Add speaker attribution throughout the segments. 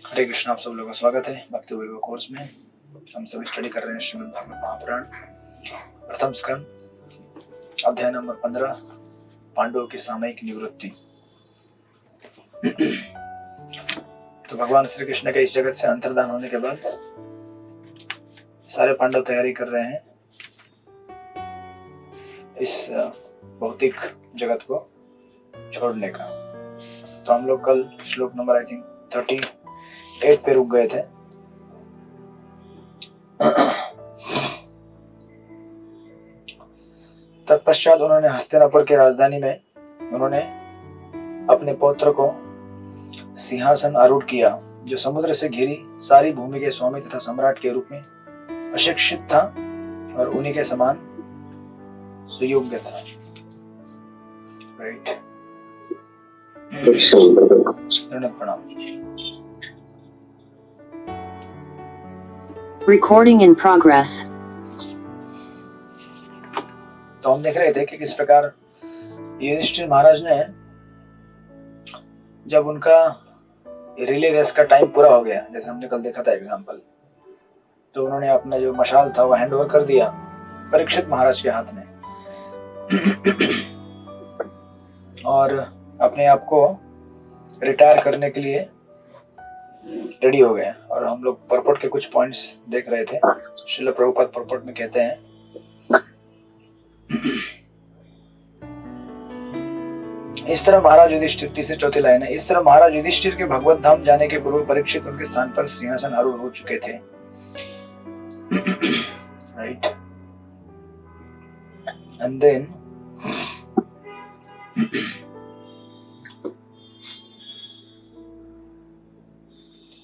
Speaker 1: हरे कृष्ण। आप सब लोगों का स्वागत है भक्ति वैभव कोर्स में। हम सभी स्टडी कर रहे हैं श्रीमद् भागवत महापुराण प्रथम स्कंद अध्याय नंबर 15 पांडवों की सामयिक निवृत्ति। तो भगवान श्री कृष्ण के इस जगत से अंतर्धान होने के बाद सारे पांडव तैयारी कर रहे हैं इस भौतिक जगत को छोड़ने का। तो हम लोग कल श्लोक नंबर आई थिंक 38 पे रुक गए थे। तत्पश्चात उन्होंने हस्तिनापुर की राजधानी में उन्होंने अपने पौत्र को सिंहासन आरूढ़ किया, जो समुद्र से घिरी सारी भूमि के स्वामी तथा सम्राट के रूप में प्रशिक्षित था और उन्हीं के समान सुयोग्य था। राइट। प्रणाम।
Speaker 2: Recording in progress.
Speaker 1: तो हम देख रहे थे कि किस प्रकार युधिष्ठिर महाराज ने जब उनका रिले रेस का टाइम पूरा हो गया, जैसे हमने कल देखा था एग्जांपल, तो उन्होंने अपना जो मशाल था वो हैंड ओवर कर दिया परीक्षित महाराज के हाथ में और अपने आप को रिटायर करने के लिए रेडी हो गए। और हम लोग परपोर्ट के कुछ पॉइंट्स देख रहे थे। श्रील प्रभुपाद परपोर्ट में कहते हैं इस तरह महाराज युधिष्ठिर, तीसरी चौथी लाइन है, इस तरह महाराज युधिष्ठिर के भगवत धाम जाने के पूर्व परीक्षित उनके स्थान पर सिंहासन आरूढ़ हो चुके थे। राइट। एंड देन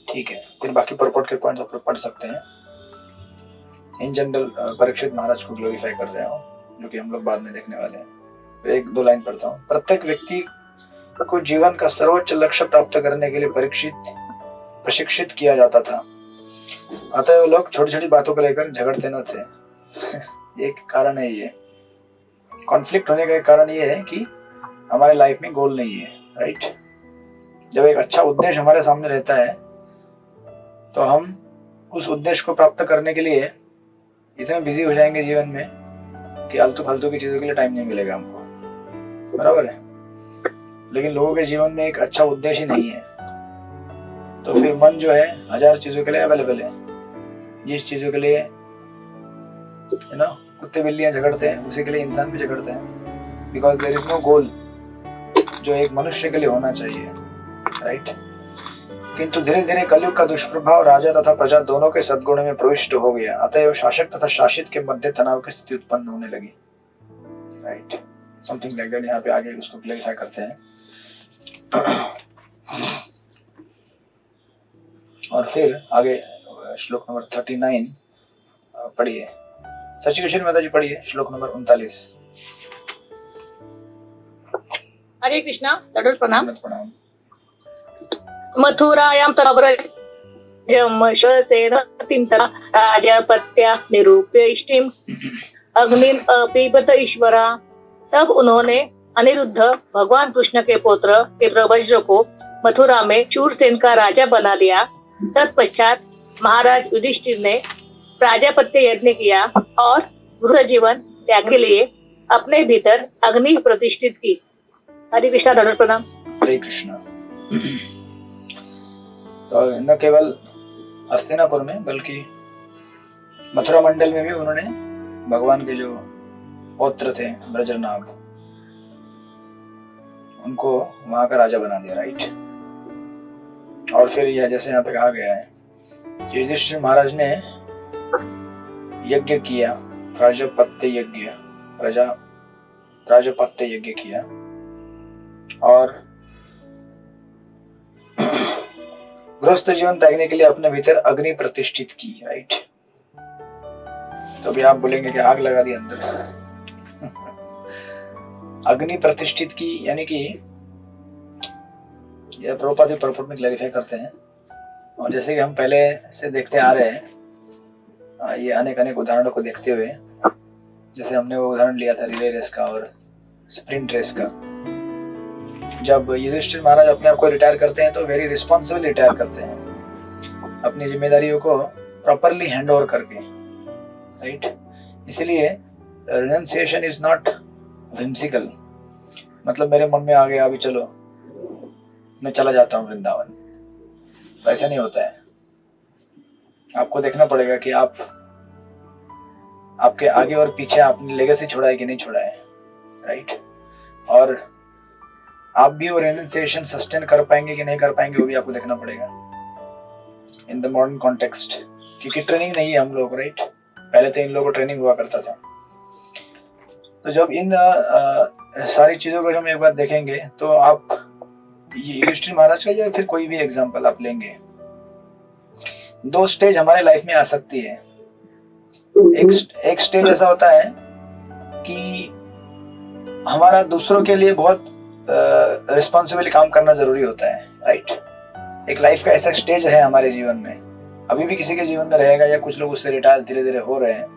Speaker 1: ठीक है, फिर बाकी परपोर्ट के पॉइंट्स आप लोग पढ़ सकते हैं। इन जनरल परीक्षित महाराज को ग्लोरीफाई कर रहे हो, जो कि हम लोग बाद में देखने वाले हैं। तो एक दो लाइन पढ़ता हूँ। प्रत्येक व्यक्ति को जीवन का सर्वोच्च लक्ष्य प्राप्त करने के लिए प्रशिक्षित किया जाता था। अतः वो लोग छोटी छोटी बातों को लेकर झगड़ते न थे। एक कारण है ये, कॉन्फ्लिक्ट होने का एक कारण ये है कि हमारे लाइफ में गोल नहीं है। राइट। जब एक अच्छा उद्देश्य हमारे सामने रहता है तो हम उस उद्देश्य को प्राप्त करने के लिए इतने बिजी हो जाएंगे जीवन में कि आलतू फालतू की चीजों के लिए टाइम नहीं मिलेगा हमको। बराबर है। लेकिन लोगों के जीवन में एक अच्छा उद्देश्य ही नहीं है तो फिर मन जो है हजार चीजों के लिए अवेलेबल है। जिस चीजों के लिए कुत्ते बिल्लियां झगड़ते हैं, उसी के लिए इंसान भी झगड़ते हैं। बिकॉज देयर इज नो गोल जो एक मनुष्य के लिए होना चाहिए। राइट। किंतु धीरे धीरे कलयुग का दुष्प्रभाव राजा तथा प्रजा दोनों के सद्गुण में प्रविष्ट हो गया। अतएव शासक तथा शासित के मध्य तनाव की स्थिति उत्पन्न होने लगी। राइट। Something like that. यहाँ पे आगे उसको क्लैरिफाई करते हैं। और फिर आगे श्लोक नंबर 39 पढ़िए। सचिकेश्वरी माता जी पढ़िए श्लोक नंबर 39।
Speaker 3: हरे कृष्णा। दंडवत प्रणाम।
Speaker 1: प्रणाम।
Speaker 3: मथुरायां तब्रजमशसेन तिंतरा राजपत्या निरूप्य इष्टिम अग्निम अपीबत ईश्वरा। तब उन्होंने अनिरुद्ध भगवान कृष्ण के पुत्र के प्रवज्र को मथुरा में शूरसेन का राजा बना दिया। तत्पश्चात महाराज युधिष्ठिर ने प्राजापत्य यज्ञ किया और गृह जीवन त्याग के लिए अपने भीतर अग्नि प्रतिष्ठित की। हरे कृष्णा। दंडवत प्रणाम।
Speaker 1: हरे कृष्णा। तो न केवल हस्तिनापुर में बल्कि मथुरा मंडल में भी उन्होंने भगवान के जो पौत्र थे ब्रजनाभ, उनको वहां का राजा बना दिया। राइट। और फिर यह जैसे यहाँ पे कहा गया है कि युधिष्ठिर महाराज ने यज्ञ किया, प्राजापत्य यज्ञ किया और गृहस्थ जीवन त्यागने के लिए अपने भीतर अग्नि प्रतिष्ठित की। राइट। तो अभी आप बोलेंगे कि आग लगा दी अंदर। अग्नि प्रतिष्ठित की यानी कि यह प्रभुपाद परपोर्ट में क्लैरिफाई करते हैं। और जैसे कि हम पहले से देखते आ रहे हैं, ये अनेक उदाहरणों को देखते हुए, जैसे हमने वो उदाहरण लिया था रिले रेस का और स्प्रिंट रेस का। जब युधिष्ठिर महाराज अपने आप को रिटायर करते हैं तो वेरी रिस्पॉन्सिबल रिटायर करते हैं। अपनी जिम्मेदारियों को प्रॉपरली हैंड ओवर करके, राइट। इसलिए रिनंसिएशन इज नॉट whimsical, मतलब मेरे मन में आ गया अभी चलो मैं चला जाता हूँ वृंदावन, तो ऐसा नहीं होता है। आपको देखना पड़ेगा कि आप आपके आगे और पीछे आपने लेगेसी छोड़ा है कि नहीं छोड़ा है, राइट। और आप भी वो रिनंसिएशन सस्टेन कर पाएंगे कि नहीं कर पाएंगे, वो भी आपको देखना पड़ेगा इन द मॉडर्न कॉन्टेक्स्ट, क्योंकि ट्रेनिंग नहीं है हम लोग, राइट। पहले तो इन लोगों को ट्रेनिंग हुआ करता था। तो जब इन सारी चीजों को हम एक बार देखेंगे तो आप ये युधिष्ठिर महाराज का या फिर कोई भी एग्जांपल आप लेंगे, दो स्टेज हमारे लाइफ में आ सकती है। एक स्टेज ऐसा होता है कि हमारा दूसरों के लिए बहुत रिस्पॉन्सिबली काम करना जरूरी होता है, राइट। एक लाइफ का ऐसा स्टेज है हमारे जीवन में, अभी भी किसी के जीवन में रहेगा, या कुछ लोग उससे रिटायर धीरे धीरे हो रहे हैं,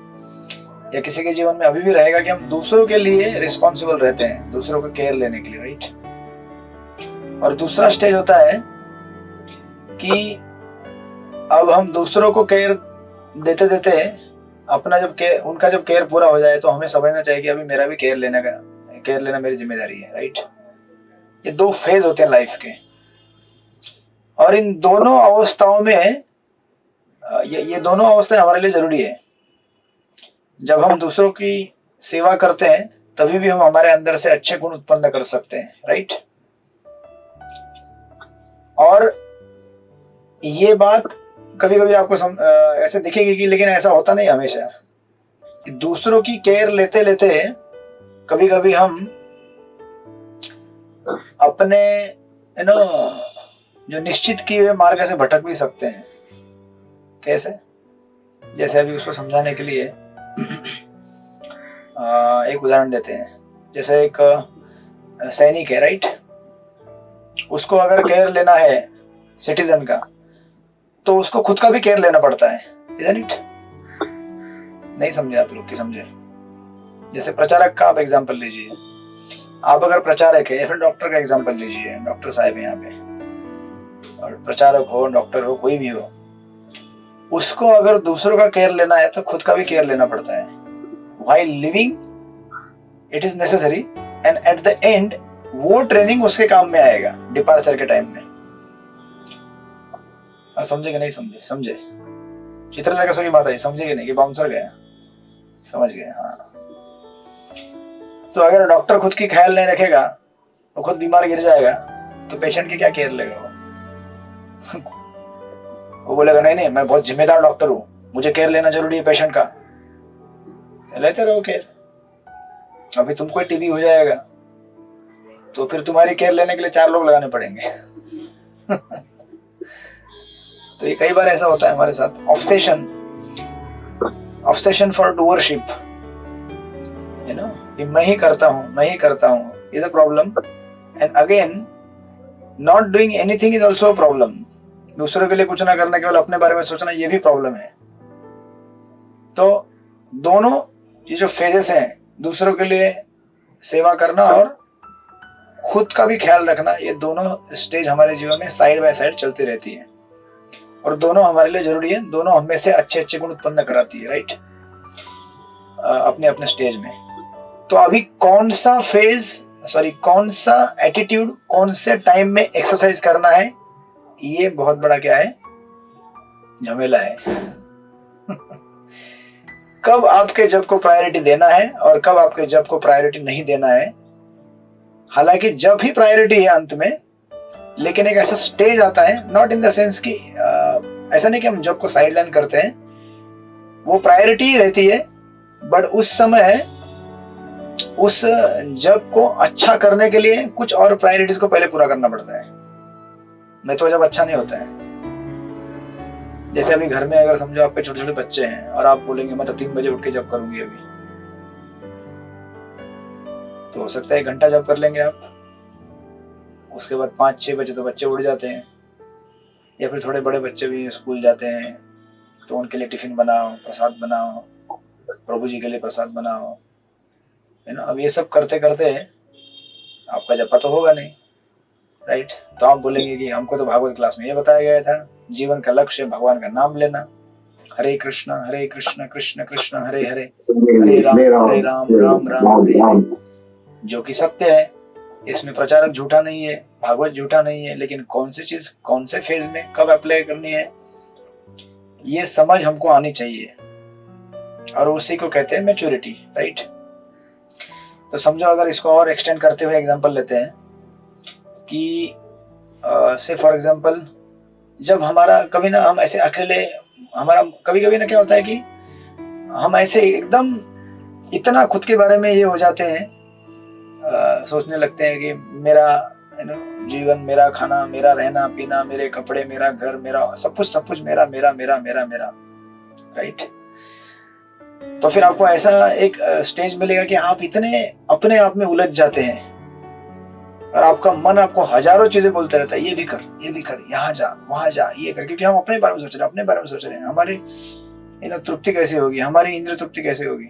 Speaker 1: या किसी के जीवन में अभी भी रहेगा कि हम दूसरों के लिए रिस्पॉन्सिबल रहते हैं, दूसरों को केयर लेने के लिए, राइट। और दूसरा स्टेज होता है कि अब हम दूसरों को केयर देते देते अपना उनका जब केयर पूरा हो जाए तो हमें समझना चाहिए कि अभी मेरा भी केयर लेना मेरी जिम्मेदारी है, राइट। ये दो फेज होते हैं लाइफ के, और इन दोनों अवस्थाओं में ये दोनों अवस्थाएं हमारे लिए जरूरी है। जब हम दूसरों की सेवा करते हैं तभी भी हम हमारे अंदर से अच्छे गुण उत्पन्न कर सकते हैं, राइट। और ये बात कभी कभी आपको ऐसे दिखेगी कि, लेकिन ऐसा होता नहीं हमेशा, कि दूसरों की केयर लेते लेते कभी कभी हम अपने जो निश्चित किए हुए मार्ग से भटक भी सकते हैं। कैसे? जैसे अभी उसको समझाने के लिए एक उदाहरण देते हैं। जैसे एक सैनिक है, राइट, उसको अगर केयर लेना है सिटीजन का, तो उसको खुद का भी केयर लेना पड़ता है, isn't it? नहीं समझे आप लोग, की समझे? जैसे प्रचारक का आप एग्जांपल लीजिए, आप अगर प्रचारक है, या फिर डॉक्टर का एग्जांपल लीजिए, डॉक्टर साहब है यहाँ पे, और प्रचारक हो, डॉक्टर हो, कोई भी हो, उसको अगर दूसरों का केयर लेना है तो खुद का भी केयर लेना पड़ता है। While living it is necessary, and at the end वो ट्रेनिंग उसके काम में आएगा डिपार्चर के टाइम में। समझे कि नहीं समझे? समझे? चित्रलेखा सभी बात आई, समझे कि नहीं? कि बाउंसर गया? समझ गए? हाँ। तो अगर डॉक्टर खुद की ख्याल नहीं रखेगा, वो खुद बीमार गिर जाएगा, तो पेशेंट की क्या केयर लेगा वो बोलेगा नहीं मैं बहुत जिम्मेदार डॉक्टर हूँ, मुझे केयर लेना जरूरी है पेशेंट का। लेते रहो केयर। अभी तुमको टीबी हो जाएगा तो फिर तुम्हारी केयर लेने के लिए 4 लोग लगाने पड़ेंगे। तो ये कई बार ऐसा होता है हमारे साथ, ऑब्सेशन फॉर डूअरशिप, मैं ही करता हूँ is a problem. And again not doing anything is also a problem. दूसरों के लिए कुछ ना करना, केवल अपने बारे में सोचना, ये भी प्रॉब्लम है। तो दोनों ये जो फेजेस हैं, दूसरों के लिए सेवा करना और खुद का भी ख्याल रखना, ये दोनों स्टेज हमारे जीवन में साइड बाय साइड चलती रहती है, और दोनों हमारे लिए जरूरी है। दोनों हमें से अच्छे अच्छे गुण उत्पन्न कराती है, राइट, अपने अपने स्टेज में। तो अभी कौन सा एटीट्यूड कौन से टाइम में एक्सरसाइज करना है, ये बहुत बड़ा क्या है, झमेला है। कब आपके जब को प्रायोरिटी देना है और कब आपके जब को प्रायोरिटी नहीं देना है। हालांकि जब ही प्रायोरिटी है अंत में, लेकिन एक ऐसा स्टेज आता है, नॉट इन द सेंस कि ऐसा नहीं कि हम जब को साइडलाइन करते हैं, वो प्रायोरिटी ही रहती है, बट उस समय उस जब को अच्छा करने के लिए कुछ और प्रायोरिटीज को पहले पूरा करना पड़ता है, नहीं तो जब अच्छा नहीं होता है। जैसे अभी घर में अगर समझो आपके छोटे छोटे बच्चे हैं और आप बोलेंगे मैं तो 3 बजे उठ के जब करूंगी अभी, तो हो सकता है 1 घंटा जब कर लेंगे आप, उसके बाद 5-6 बजे तो बच्चे उठ जाते हैं। या फिर थोड़े बड़े बच्चे भी स्कूल जाते हैं, तो उनके लिए टिफिन बनाओ, प्रसाद बनाओ, प्रभु जी के लिए प्रसाद बनाओ, अब ये सब करते करते आपका जपा तो होगा नहीं, राइट। तो आप बोलेंगे कि हमको तो भागवत क्लास में ये बताया गया था जीवन का लक्ष्य है भगवान का नाम लेना, हरे कृष्ण कृष्ण कृष्ण हरे हरे, हरे राम राम राम हरे हरे, जो कि सत्य है। इसमें प्रचारक झूठा नहीं है, भागवत झूठा नहीं है, लेकिन कौन सी चीज कौन से फेज में कब अप्लाई करनी है ये समझ हमको आनी चाहिए, और उसी को कहते हैं मैच्योरिटी, राइट। तो समझो अगर इसको और एक्सटेंड करते हुए एग्जांपल लेते हैं कि से फॉर एग्जांपल जब हमारा कभी ना हम ऐसे अकेले, हमारा कभी कभी ना क्या होता है कि हम ऐसे एकदम इतना खुद के बारे में ये हो जाते हैं, सोचने लगते हैं कि मेरा जीवन, मेरा खाना, मेरा रहना पीना, मेरे कपड़े, मेरा घर, मेरा सब कुछ मेरा मेरा मेरा मेरा मेरा, राइट। तो फिर आपको ऐसा एक स्टेज मिलेगा कि आप इतने अपने आप में उलझ जाते हैं और आपका मन आपको हजारों चीजें बोलते रहता है, ये भी कर, यहाँ जा, वहां जा, ये कर, क्योंकि हम अपने बारे में सोच रहे हैं, हमारी तृप्ति कैसे होगी, हमारी इंद्रिय तृप्ति कैसे होगी।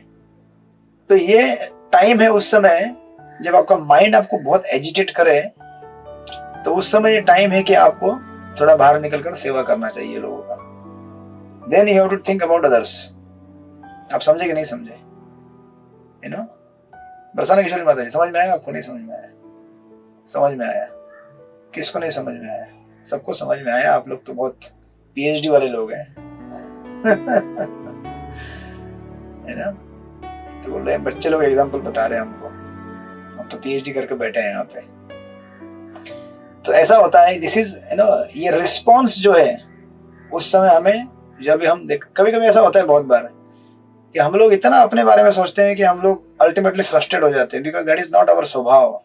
Speaker 1: तो ये टाइम है उस समय जब आपका माइंड आपको बहुत एजिटेट करे, तो उस समय ये टाइम है कि आपको थोड़ा बाहर निकलकर सेवा करना चाहिए लोगों का। Then you have to think about others. आप समझे कि नहीं समझे? बरसाना किशोरी माता जी, समझ में आया आपको? नहीं समझ में आया? समझ में आया। किसको नहीं समझ में आया? सबको समझ में आया। आप लोग तो बहुत पीएचडी वाले लोग हैं। है ना? तो बोल रहे हैं बच्चे लोग एग्जाम्पल बता रहे हैं हमको, हम तो पीएचडी करके बैठे हैं यहाँ पे। तो ऐसा होता है, दिस इज ये रिस्पॉन्स जो है उस समय हमें, जब हम कभी कभी ऐसा होता है बहुत बार कि हम लोग इतना अपने बारे में सोचते हैं कि हम लोग अल्टीमेटली फ्रस्ट्रेट हो जाते हैं, because that is not our स्वभाव।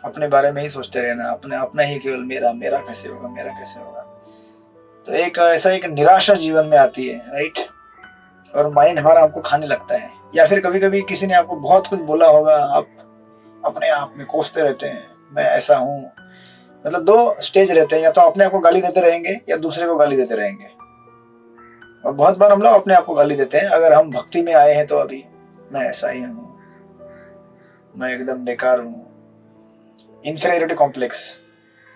Speaker 1: अपने बारे में ही सोचते रहना, अपना ही केवल मेरा मेरा कैसे होगा, मेरा कैसे होगा। तो एक ऐसा एक निराशा जीवन में आती है, राइट। और माइंड हमारा आपको खाने लगता है। या फिर कभी कभी किसी ने आपको बहुत कुछ बोला होगा, आप अपने आप में कोसते रहते हैं, मैं ऐसा हूं। मतलब दो स्टेज रहते हैं, या तो अपने आप को गाली देते रहेंगे या दूसरे को गाली देते रहेंगे। और बहुत बार हम लोग अपने आप को गाली देते हैं। अगर हम भक्ति में आए हैं तो अभी मैं ऐसा ही हूं, मैं एकदम बेकार हूं, inferiority complex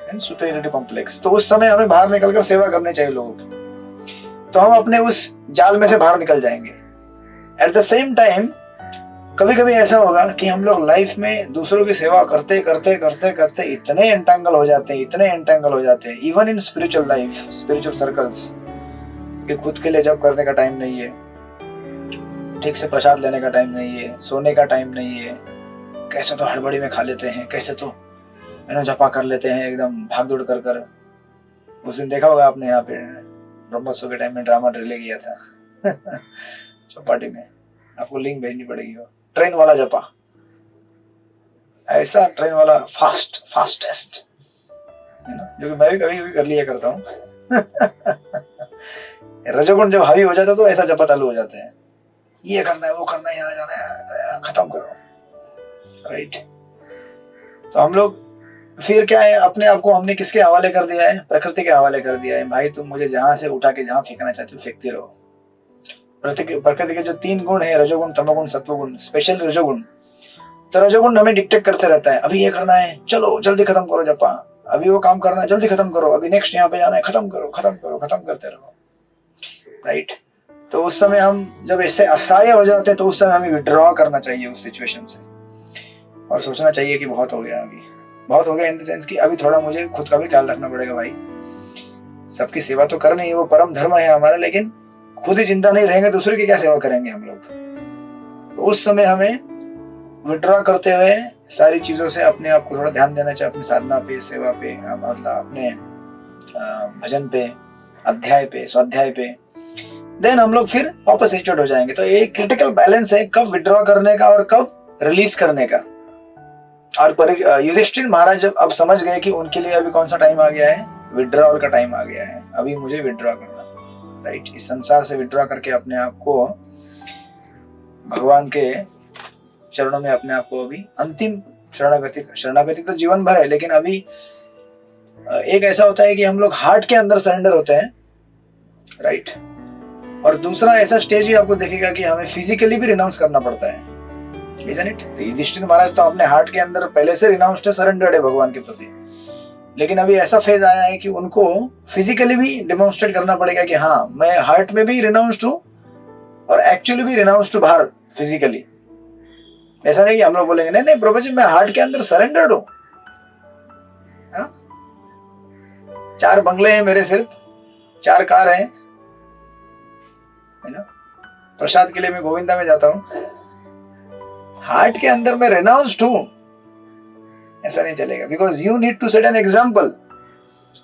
Speaker 1: and superiority complex. तो उस समय हमें बाहर निकलकर सेवा करनी चाहिए लोगों की, तो हम अपने उस जाल में से बाहर निकल जाएंगे। एट द सेम टाइम कभी कभी ऐसा होगा कि हम लोग लाइफ में दूसरों की सेवा करते करते करते करते इतने एंटेंगल हो जाते हैं, even in spiritual life, spiritual circles, कि खुद के लिए जब करने का टाइम नहीं है, ठीक से प्रसाद लेने का टाइम नहीं है, सोने का टाइम नहीं है, कैसे तो हड़बड़ी में खा लेते हैं, कैसे तो जपा कर लेते हैं एकदम भाग दौड़ कर कर। उस दिन देखा होगा आपने, यहाँ पे ब्रह्मोत्सव के टाइम में ड्रामा रिले किया था चौपाटी में, आपको लिंक भेजनी पड़ेगी। वो ट्रेन वाला जपा, ऐसा ट्रेन वाला फास्टेस्ट, है ना, जो कि मैं भी कभी कभी कर लिया करता हूँ। रजोगुण जब हावी हो जाता है तो ऐसा जपा चालू हो जाते हैं, ये करना है, वो करना है, यहाँ जाना है, खत्म करो, राइट। तो हम लोग फिर क्या है, अपने आप को हमने किसके हवाले कर दिया है? प्रकृति के हवाले कर दिया है। भाई तुम मुझे जहां से उठा के जहां फेंकना चाहते हो फेंकते रहो। प्रकृति के जो 3 गुण है, रजोगुण, तमोगुण, सत्वगुण, स्पेशल रजोगुण, तो रजोगुण हमें डिक्टेट करते रहता है, अभी ये करना है, चलो जल्दी खत्म करो जपा, अभी वो काम करना है, जल्दी खत्म करो, अभी नेक्स्ट यहाँ पे जाना है, खत्म करो, खत्म करते रहो, राइट। तो उस समय हम जब ऐसे असहाय हो जाते हैं तो उस समय हमें विड्रॉ करना चाहिए उस सिचुएशन से, और सोचना चाहिए कि बहुत हो गया, अभी बहुत हो गया, इन द सेंस कि अभी थोड़ा मुझे खुद का भी ख्याल रखना पड़ेगा। भाई सबकी सेवा तो करनी है, वो परम धर्म है हमारा, लेकिन खुद ही जिंदा नहीं रहेंगे, दूसरे की क्या सेवा करेंगे हम लोग। तो उस समय हमें विड्रॉ करते हुए सारी चीजों से अपने आप को थोड़ा ध्यान देना चाहिए, अपनी साधना पे, सेवा पे, मतलब अपने भजन पे, अध्याय पे, स्वाध्याय पे। देन हम लोग फिर वापस एचोट हो जाएंगे। तो एक क्रिटिकल बैलेंस है कब विड्रॉ करने का और कब रिलीज करने का। और युधिष्ठिर महाराज जब अब समझ गए कि उनके लिए अभी कौन सा टाइम आ गया है, विड्रॉल का टाइम आ गया है, अभी मुझे विड्रॉ करना, राइट। इस संसार से विड्रॉ करके अपने आप को भगवान के चरणों में, अपने आप को अभी अंतिम शरणागति तो जीवन भर है, लेकिन अभी एक ऐसा होता है कि हम लोग हार्ट के अंदर सरेंडर होते हैं, राइट। और दूसरा ऐसा स्टेज भी आपको देखेगा कि हमें फिजिकली भी रिनाउंस करना पड़ता है, isn't it? तो युधिष्ठिर महाराज तो अपने हार्ट के अंदर पहले से रिनाउंस्ड है, सरेंडर्ड है भगवान के प्रति, लेकिन अभी ऐसा फेज आया है कि उनको फिजिकली भी डेमोन्स्ट्रेट करना पड़ेगा कि हाँ मैं हार्ट में भी रिनाउंस्ड हूँ और एक्चुअली भी रिनाउंस्ड हूँ बाहर फिजिकली। ऐसा नहीं कि हम लोग बोलेंगे नहीं नहीं प्रभु जी मैं हार्ट के अंदर सरेंडर्ड हूँ, 4 बंगले हैं मेरे, सिर्फ 4 कार हैं, है ना, प्रसाद के लिए मैं गोविंदा में जाता हूँ, हार्ट के अंदर मैं रेनाउंस्ड हूँ, ऐसा नहीं चलेगा। Because you need to set an example.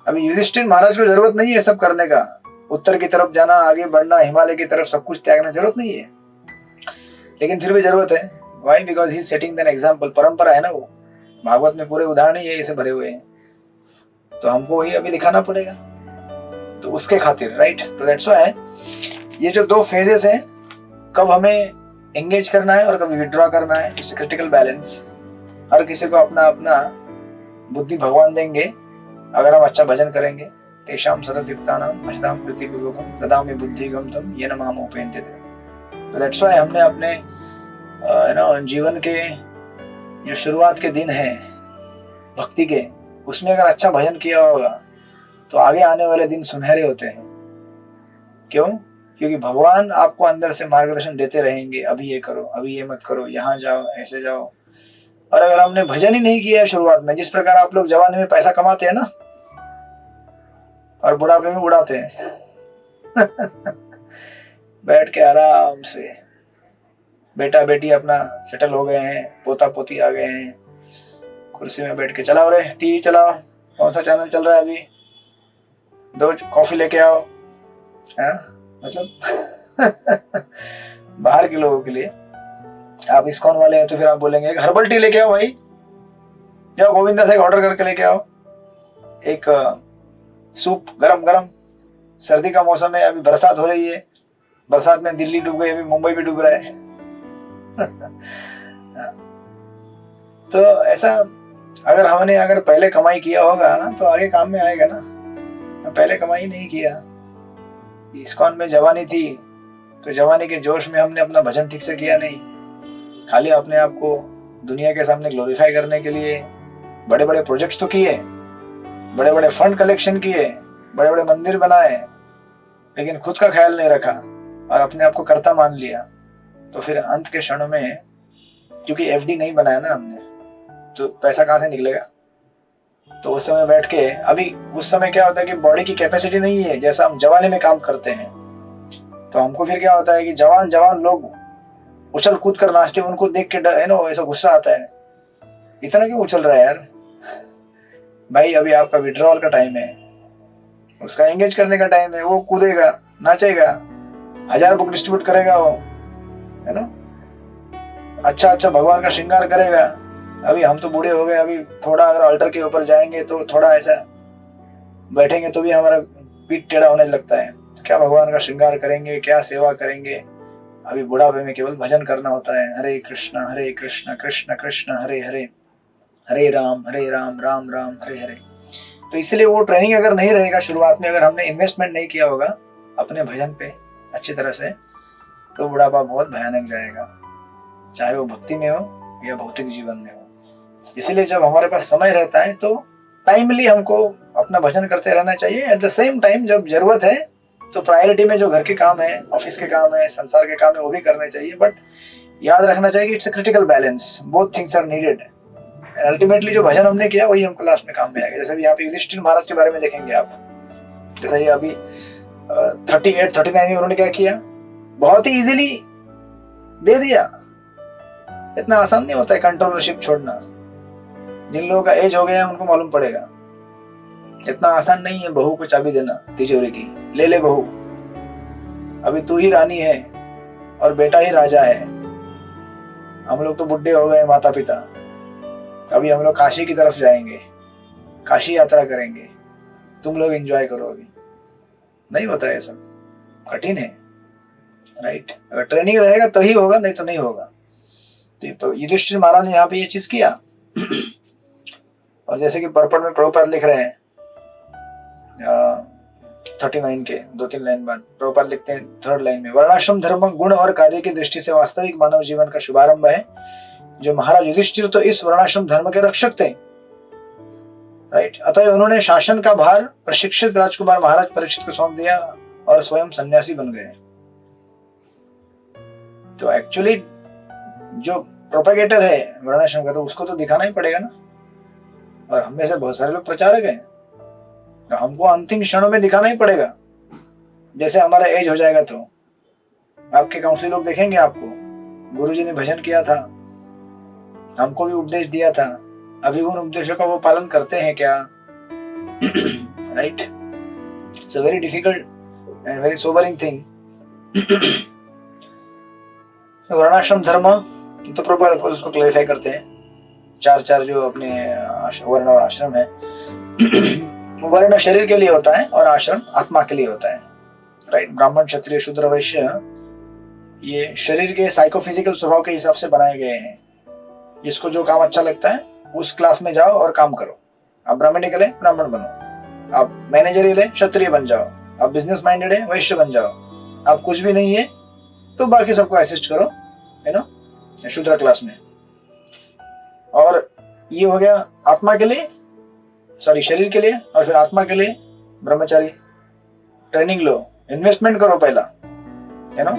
Speaker 1: अभी युधिष्ठिर महाराज को जरूरत नहीं है सब करने का, उत्तर की तरफ जाना, आगे बढ़ना, हिमालय की तरफ सब कुछ त्यागना जरूरत नहीं है, लेकिन फिर भी जरूरत है। Why? Because he is setting an example. परंपरा है ना वो, भागवत में पूरे उदाहरण ही ऐसे भरे हुए हैं, तो हमको वही अभी दिखाना पड़ेगा, तो उसके खातिर, राइट। तो दैट्स व्हाई ये जो 2 फेजेस हैं, कब हमें एंगेज करना है और कब विड्रॉ करना है, इट्स क्रिटिकल बैलेंस। हर किसी को अपना अपना बुद्धि भगवान देंगे अगर हम अच्छा भजन करेंगे। तेषाम सततयुक्तानां भजतां प्रीतिपूर्वकं ददामि बुद्धिगम तम येन माम उपैन्त्यते। तो दैट्स व्हाई हमने अपने जीवन के जो शुरुआत के दिन हैं भक्ति के, उसमें अगर अच्छा भजन किया होगा तो आगे आने वाले दिन सुनहरे होते हैं। क्यों? क्योंकि भगवान आपको अंदर से मार्गदर्शन देते रहेंगे, अभी ये करो, अभी ये मत करो, यहाँ जाओ, ऐसे जाओ। और अगर हमने भजन ही नहीं किया है शुरुआत में, जिस प्रकार आप लोग जवानी में पैसा कमाते हैं ना और बुढ़ापे में उड़ाते हैं बैठ के आराम से, बेटा बेटी अपना सेटल हो गए हैं, पोता पोती आ गए हैं, कुर्सी में बैठ के चलाओ रे टीवी चलाओ, कौन सा चैनल चल रहा है अभी, 2 कॉफी लेके आओ, मतलब बाहर के लोगों के लिए। आप इस्कॉन वाले हैं तो फिर आप बोलेंगे एक हर्बल टी लेके आओ भाई, जाओ गोविंदा से ऑर्डर करके लेके आओ, एक सूप गरम गरम, सर्दी का मौसम है, अभी बरसात हो रही है, बरसात में दिल्ली डूब गई, अभी मुंबई भी डूब रहा है तो ऐसा अगर हमने पहले कमाई किया होगा तो आगे काम में आएगा ना। पहले कमाई नहीं किया, इस्कॉन में जवानी थी तो जवानी के जोश में हमने अपना भजन ठीक से किया नहीं, खाली अपने आप को दुनिया के सामने ग्लोरीफाई करने के लिए बड़े बड़े प्रोजेक्ट्स तो किए, बड़े बड़े फंड कलेक्शन किए, बड़े बड़े मंदिर बनाए, लेकिन खुद का ख्याल नहीं रखा और अपने आप को कर्ता मान लिया। तो फिर अंत के क्षणों में, क्योंकि एफडी नहीं बनाया ना हमने, तो पैसा कहाँ से निकलेगा। तो उस समय बैठ के, अभी उस समय क्या होता है कि बॉडी की कैपेसिटी नहीं है जैसा हम जवानी में काम करते हैं, तो हमको फिर क्या होता है कि जवान जवान लोग उछल कूद कर नाचते, उनको देख के ऐसा गुस्सा आता है, इतना क्यों उछल रहा है यार भाई, अभी आपका विड्रॉल का टाइम है, उसका एंगेज करने का टाइम है, वो कूदेगा, नाचेगा, 1000 बुक डिस्ट्रीब्यूट करेगा वो, है ना, अच्छा अच्छा भगवान का श्रृंगार करेगा। अभी हम तो बूढ़े हो गए, अभी थोड़ा अगर अल्टर के ऊपर जाएंगे तो थोड़ा ऐसा बैठेंगे तो भी हमारा पीठ टेढ़ा होने लगता है, तो क्या भगवान का श्रृंगार करेंगे, क्या सेवा करेंगे। अभी बुढ़ापे में केवल भजन करना होता है, हरे कृष्ण कृष्ण कृष्ण हरे हरे, हरे राम राम राम हरे हरे। तो इसलिए वो ट्रेनिंग अगर नहीं रहेगा शुरुआत में, अगर हमने इन्वेस्टमेंट नहीं किया होगा अपने भजन पे अच्छी तरह से, तो बुढ़ापा बहुत भयानक जाएगा, चाहे वो भक्ति में हो या भौतिक जीवन में हो। इसीलिए जब हमारे पास समय रहता है तो टाइमली हमको अपना भजन करते रहना चाहिए। एट द सेम टाइम जब जरूरत है तो प्रायोरिटी में जो घर के काम है, ऑफिस के काम है, संसार के काम है, वो भी करने चाहिए। बट याद रखना चाहिए कि it's a critical balance, both things are needed. Ultimately जो भजन हमने किया वही हमको लास्ट में काम में आएगा। जैसे यहाँ पे युधिष्ठिर महाराज के बारे में देखेंगे आप, जैसे ये अभी 38-39 में उन्होंने क्या किया, बहुत ही इजीली दे दिया। इतना आसान नहीं होता है कंट्रोलरशिप छोड़ना, जिन लोगों का एज हो गया है उनको मालूम पड़ेगा, इतना आसान नहीं है बहू को चाबी देना तिजोरी की, ले ले बहू, अभी तू ही रानी है और बेटा ही राजा है। हम लोग तो बुढ़े हो गए, माता पिता, अभी हम लोग काशी की तरफ जाएंगे, काशी यात्रा करेंगे, तुम लोग एंजॉय करो। अभी नहीं होता है, सब कठिन है, राइट। अगर ट्रेनिंग रहेगा तो ही होगा, नहीं तो नहीं होगा। तो युधिष्ठिर महाराज ने यहाँ पे ये चीज किया और जैसे कि पर्पट में प्रभुपाद लिख रहे हैं 39 के 2-3 लाइन बाद प्रभुपाद लिखते हैं 3rd लाइन में, वर्णाश्रम धर्म गुण और कार्य की दृष्टि से वास्तविक मानव जीवन का शुभारंभ है। जो महाराज युधिष्ठिर तो इस वर्णाश्रम धर्म के रक्षक थे, राइट। अतः उन्होंने शासन का भार प्रशिक्षित राजकुमार महाराज परीक्षित को सौंप दिया और स्वयं सन्यासी बन गए। तो एक्चुअली जो प्रोपेगेटर है वर्णाश्रम का, तो उसको तो दिखाना ही पड़ेगा ना। और हम में से बहुत सारे लोग प्रचारक हैं, तो हमको अंतिम क्षणों में दिखाना ही पड़ेगा। जैसे हमारा एज हो जाएगा तो आपके काउंसलिंग लोग देखेंगे आपको, गुरुजी ने भजन किया था, हमको भी उपदेश दिया था, अभी उन उपदेशों का वो पालन करते हैं क्या? Right. It's a very difficult and very sobering thing. वर्णाश्रम धर्म तो प्रभुपाद उसको क्लैरिफाई करते हैं। चार जो अपने वर्ण और आश्रम है, वर्ण शरीर के लिए होता है और आश्रम आत्मा के लिए होता है। राइट। ब्राह्मण, क्षत्रिय, शूद्र, वैश्य ये शरीर के साइकोफिजिकल स्वभाव के हिसाब से बनाए गए हैं। जिसको जो काम अच्छा लगता है उस क्लास में जाओ और काम करो। आप ब्राह्मण निकले, ब्राह्मण बनो। आप मैनेजर ले, क्षत्रिय बन जाओ। आप बिजनेस माइंडेड है, वैश्य बन जाओ। आप कुछ भी नहीं है तो बाकी सबको असिस्ट करो, है ना, शूद्र क्लास में। और ये हो गया आत्मा के लिए, सॉरी शरीर के लिए। और फिर आत्मा के लिए ब्रह्मचारी, ट्रेनिंग लो, इन्वेस्टमेंट करो पहला, है ना,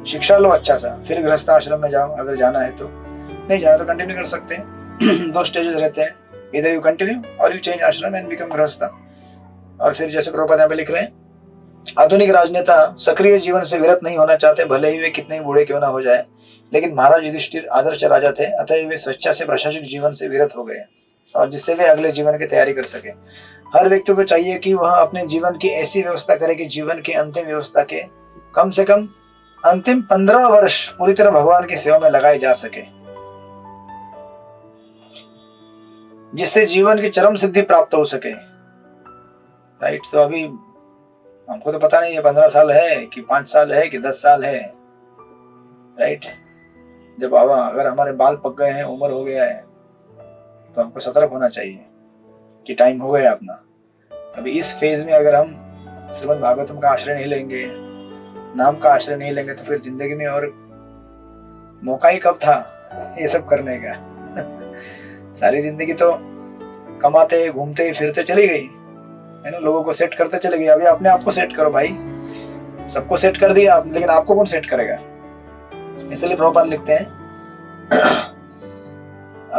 Speaker 1: शिक्षा लो अच्छा सा, फिर गृहस्थ आश्रम में जाओ अगर जाना है तो। नहीं जाना तो कंटिन्यू कर सकते हैं। 2 स्टेजेस रहते हैं, इधर यू कंटिन्यू और यू चेंज आश्रम एंड बिकम गृहस्थ। और फिर जैसे प्रभुपाद यहाँ पे लिख रहे हैं, आधुनिक राजनेता सक्रिय जीवन से विरत नहीं होना चाहते, भले ही वे कितने ही बूढ़े क्यों ना हो जाए। लेकिन महाराज युधिष्ठिर आदर्श राजा थे, अतः वे स्वेच्छा से प्रशासनिक जीवन से विरत हो गए, और जिससे वे अगले जीवन की तैयारी कर सके। हर व्यक्ति को चाहिए कि वह अपने जीवन की ऐसी व्यवस्था करे कि जीवन की अंतिम व्यवस्था के कम से कम अंतिम 15 वर्ष पूरी तरह भगवान की सेवा में लगाए जा सके, जिससे जीवन की चरम सिद्धि प्राप्त हो सके। राइट। तो अभी हमको तो पता नहीं है 15 साल है कि 5 साल है कि 10 साल है। राइट। जब अगर हमारे बाल पक गए हैं, उम्र हो गया है, तो हमको सतर्क होना चाहिए कि टाइम हो गया अपना। अभी इस फेज में अगर हम श्रीमद् भागवतम का आश्रय नहीं लेंगे, नाम का आश्रय नहीं लेंगे, तो फिर जिंदगी में और मौका ही कब था ये सब करने का। सारी जिंदगी तो कमाते, घूमते, फिरते चली गई, है ना, लोगों को सेट करते चले गए। अभी अपने आप को सेट करो भाई। सबको सेट कर दिया आप, लेकिन आपको कौन सेट करेगा? इसलिए प्रभुपाद लिखते हैं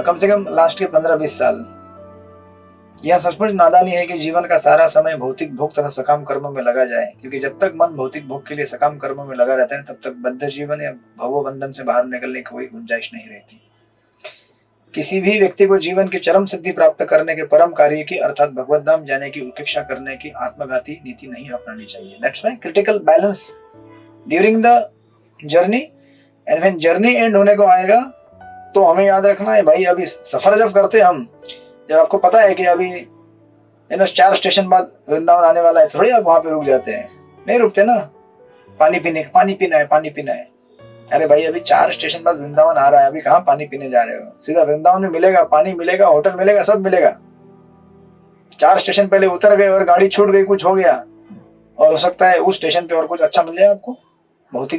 Speaker 1: कम से कम लास्ट के 15-20 साल। यह सचमुच नादानी है कि जीवन का सारा समय भौतिक भोग तथा सकाम कर्मों में लगा जाए, क्योंकि जब तक मन भौतिक भोग के लिए सकाम कर्मों में लगा रहता है, तब तक बद्ध जीवन या भवो बंधन से बाहर निकलने की कोई गुंजाइश नहीं रहती। किसी भी व्यक्ति को जीवन की चरम सिद्धि प्राप्त करने के परम कार्य की, अर्थात भगवत धाम जाने की उपेक्षा करने की आत्मघाती नीति नहीं अपनानी चाहिए। That's why critical balance during the journey, and when journey and होने को आएगा तो हमें याद रखना है भाई, अभी सफर जब करते हम, जब आपको पता है कि अभी 4 स्टेशन बाद वृंदावन आने वाला है, थोड़ी आप वहां पे रुक जाते हैं? नहीं रुकते ना। पानी पीना है। अरे भाई अभी 4 स्टेशन बाद वृंदावन आ रहा है, अभी कहाँ पानी पीने जा रहे हो? सीधा वृंदावन में मिलेगा, पानी मिलेगा, होटल मिलेगा, सब मिलेगा। 4 स्टेशन पहले उतर गए और गाड़ी छूट गई, कुछ हो गया, और हो सकता है उस स्टेशन पे और कुछ अच्छा मिल जाए आपको, बहुत ही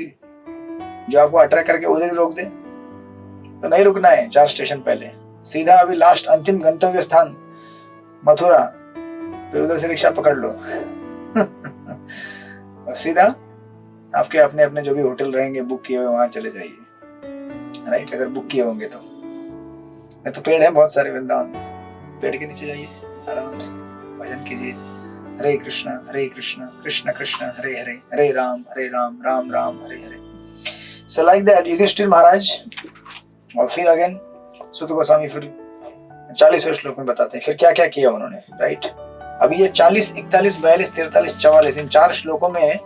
Speaker 1: जो आपको अट्रैक्ट करके उधर ही रोक दे। तो नहीं रुकना है 4 स्टेशन पहले, सीधा अभी लास्ट अंतिम गंतव्य स्थान मथुरा, फिर उधर से रिक्शा पकड़ लो और सीधा आपके अपने अपने जो भी होटल रहेंगे बुक किए हुए, वहां चले जाइए। राइट। अगर बुक किए होंगे तो। नहीं तो पेड़ है बहुत सारे वृंदावन में, पेड़ के नीचे जाइए, आराम से भजन कीजिए। हरे कृष्णा कृष्ण कृष्ण हरे हरे, हरे Ram Ram Ram Hare Hare. So like that Yudhishthir महाराज, और फिर अगेन सुत गोस्वामी फिर 40वें श्लोक में बताते हैं फिर क्या क्या किया उन्होंने। राइट। अभी ये 40, 41, 42, 43, 44 इन 4 श्लोकों में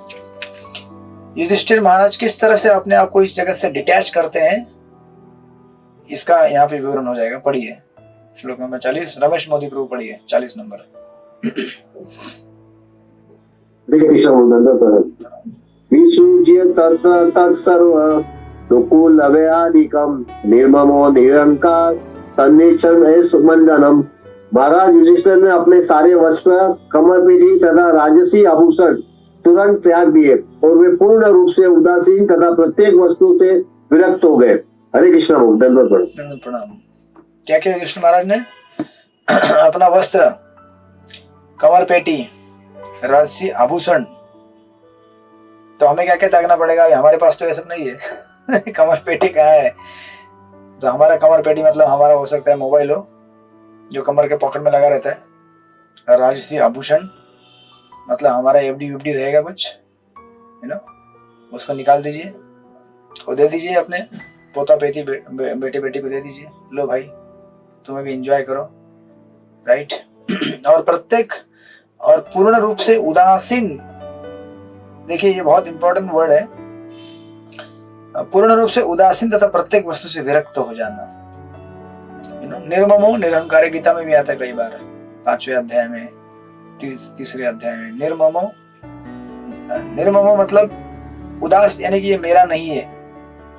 Speaker 1: युधिष्ठिर महाराज किस तरह से अपने आप को इस जगत से डिटैच करते हैं, इसका यहाँ पे विवरण हो जाएगा। पढ़िए श्लोक नंबर 40, रमेश मोदी प्रभु पढ़िए 40 नंबर।
Speaker 4: विसृज्य तत्सर्व दुकुलव्याधिकम निर्ममो निरंकार सन्निच्छन्नमंडनम। महाराज युधिष्ठिर ने अपने सारे वस्त्र, कमर पीढ़ी तथा राजसी आभूषण तुरंत त्याग दिए और वे पूर्ण रूप से उदासीन तथा प्रत्येक वस्तु से विरक्त हो गए। हरे कृष्ण। दंडवत प्रणाम।
Speaker 1: क्या क्या युधिष्ठिर महाराज ने? अपना वस्त्र, कमर पेटी, राजसी आभूषण, तो हमें क्या क्या त्यागना पड़ेगा? हमारे पास तो ये सब नहीं है। कमर पेटी कहाँ है? तो हमारा कमर पेटी मतलब हमारा हो सकता है मोबाइल हो, जो कमर के पॉकेट में लगा रहता है। राजसी आभूषण मतलब हमारा एफडी वीफडी रहेगा कुछ, है ना, उसको निकाल दीजिए, वो दे दीजिए अपने पोता पेटी बेटे बेटी को दे दीजिए, लो भाई तुम्हें भी एंजॉय करो, राइट। और पूर्ण रूप से उदासीन, देखिए ये बहुत इंपॉर्टेंट वर्ड है, पूर्ण रूप से उदासीन तथा प्रत्येक वस्तु से विरक्त हो जाना। निर्ममो निरहंकार, गीता में भी आता है कई बार, 5वें अध्याय में, तीसरे अध्याय में। निर्ममो मतलब उदास, यानी कि ये मेरा नहीं है।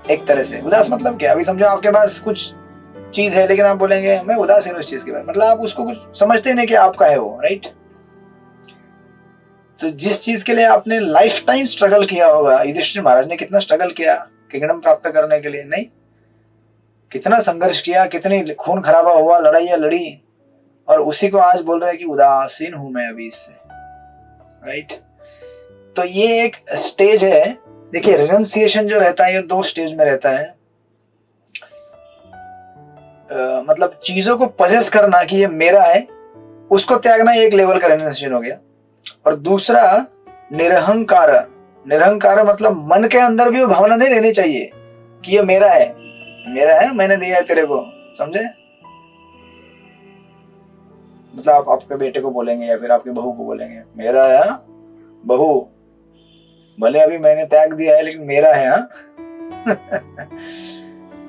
Speaker 1: एक तरह से उदास मतलब क्या? अभी समझो आपके पास कुछ चीज है लेकिन आप बोलेंगे मैं उदासीन हूं उस चीज के बारे में, मतलब आप उसको कुछ समझते नहीं कि आपका है वो, राइट। तो जिस चीज के लिए आपने लाइफ टाइम स्ट्रगल किया होगा, युधिष्ठिर महाराज ने कितना स्ट्रगल किया किंगडम प्राप्त करने के लिए, नहीं, कितना संघर्ष किया, कितनी खून खराबा हुआ, लड़ाइयां लड़ी, और उसी को आज बोल रहे हैं कि उदासीन हूं मैं अभी इससे, राइट। तो ये एक स्टेज है। देखिए रिनंसिएशन जो रहता है ये 2 स्टेज में रहता है। मतलब चीजों को पजेस करना कि ये मेरा है, उसको त्यागना एक लेवल का रिनंसिएशन हो गया। और दूसरा निरहंकार। निरहंकार मतलब मन के अंदर भी वो भावना नहीं रहनी चाहिए कि ये मेरा है, मैंने दिया है तेरे को, समझे? मतलब आप आपके बेटे को बोलेंगे या फिर आपकी बहू को बोलेंगे मेरा है बहू, भले अभी मैंने त्याग दिया है लेकिन मेरा है।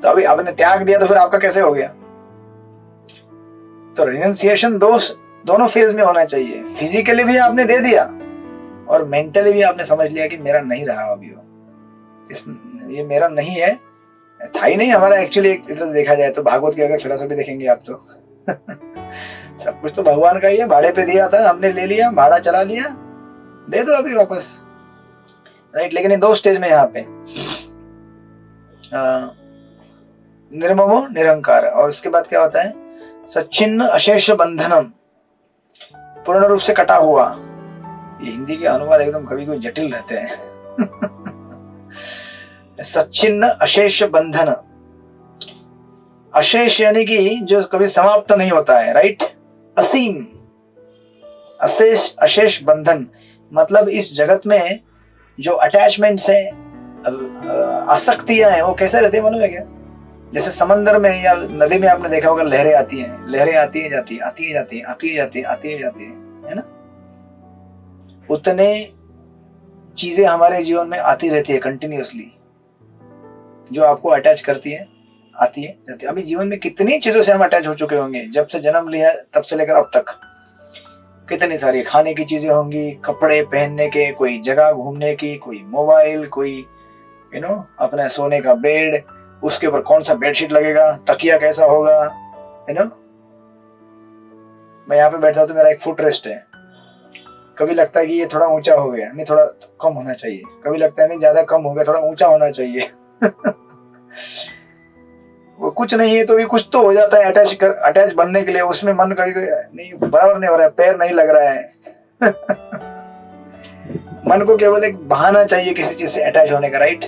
Speaker 1: तो अभी आपने त्याग दिया तो फिर आपका कैसे हो गया? तो रिनंसिएशन दोनों फेज में होना चाहिए। फिजिकली भी आपने दे दिया और मेंटली भी आपने समझ लिया कि मेरा नहीं रहा अभी वो, ये मेरा नहीं है, था ही नहीं हमारा एक्चुअली। एक तरह से देखा जाए तो भागवत की अगर फिलॉसफी देखेंगे आप तो सब कुछ तो भगवान का ही है, भाड़े पे दिया था, हमने ले लिया, भाड़ा चला लिया, दे दो अभी वापस, राइट। लेकिन ये 2 स्टेज में यहाँ पे निर्ममो निरंकार, और उसके बाद क्या होता है? सच्चिन्न अशेष बंधनम, पूर्ण रूप से कटा हुआ। ये हिंदी के अनुवाद एकदम कभी कोई जटिल रहते हैं। सच्चिन्न अशेष बंधन, अशेष यानी कि जो कभी समाप्त नहीं होता है, राइट। असीम, अशेष बंधन मतलब इस जगत में जो अटैचमेंट्स है, आसक्तियां हैं, वो कैसे रहते हैं मालूम है क्या? जैसे समंदर में या नदी में आपने देखा होगा लहरें आती हैं, लहरें आती है जाती है, आती है जाती है, आती है जाती है, आती है जाती है ना? उतने चीजें हमारे जीवन में आती रहती है कंटिन्यूअसली, जो आपको अटैच करती है, आती है जाती है। अभी जीवन में कितनी चीजों से हम अटैच हो चुके होंगे, जब से जन्म लिया तब से लेकर अब तक। कितनी सारी खाने की चीजें होंगी, कपड़े पहनने के, कोई जगह घूमने की, कोई मोबाइल, कोई अपना सोने का बेड, उसके ऊपर कौन सा बेडशीट लगेगा, तकिया कैसा होगा, मैं यहाँ पे बैठा हूं तो मेरा एक फुट रेस्ट है, कभी लगता है कि ये थोड़ा ऊंचा हो गया, नहीं थोड़ा कम होना चाहिए, कभी लगता है नहीं ज्यादा कम हो गया, थोड़ा ऊंचा होना चाहिए। वो कुछ नहीं है तो भी कुछ तो हो जाता है अटैच बनने के लिए, उसमें मन कभी नहीं बराबर नहीं हो रहा है, पैर नहीं लग रहा है। मन को केवल एक बहाना चाहिए किसी चीज से अटैच होने का, राइट।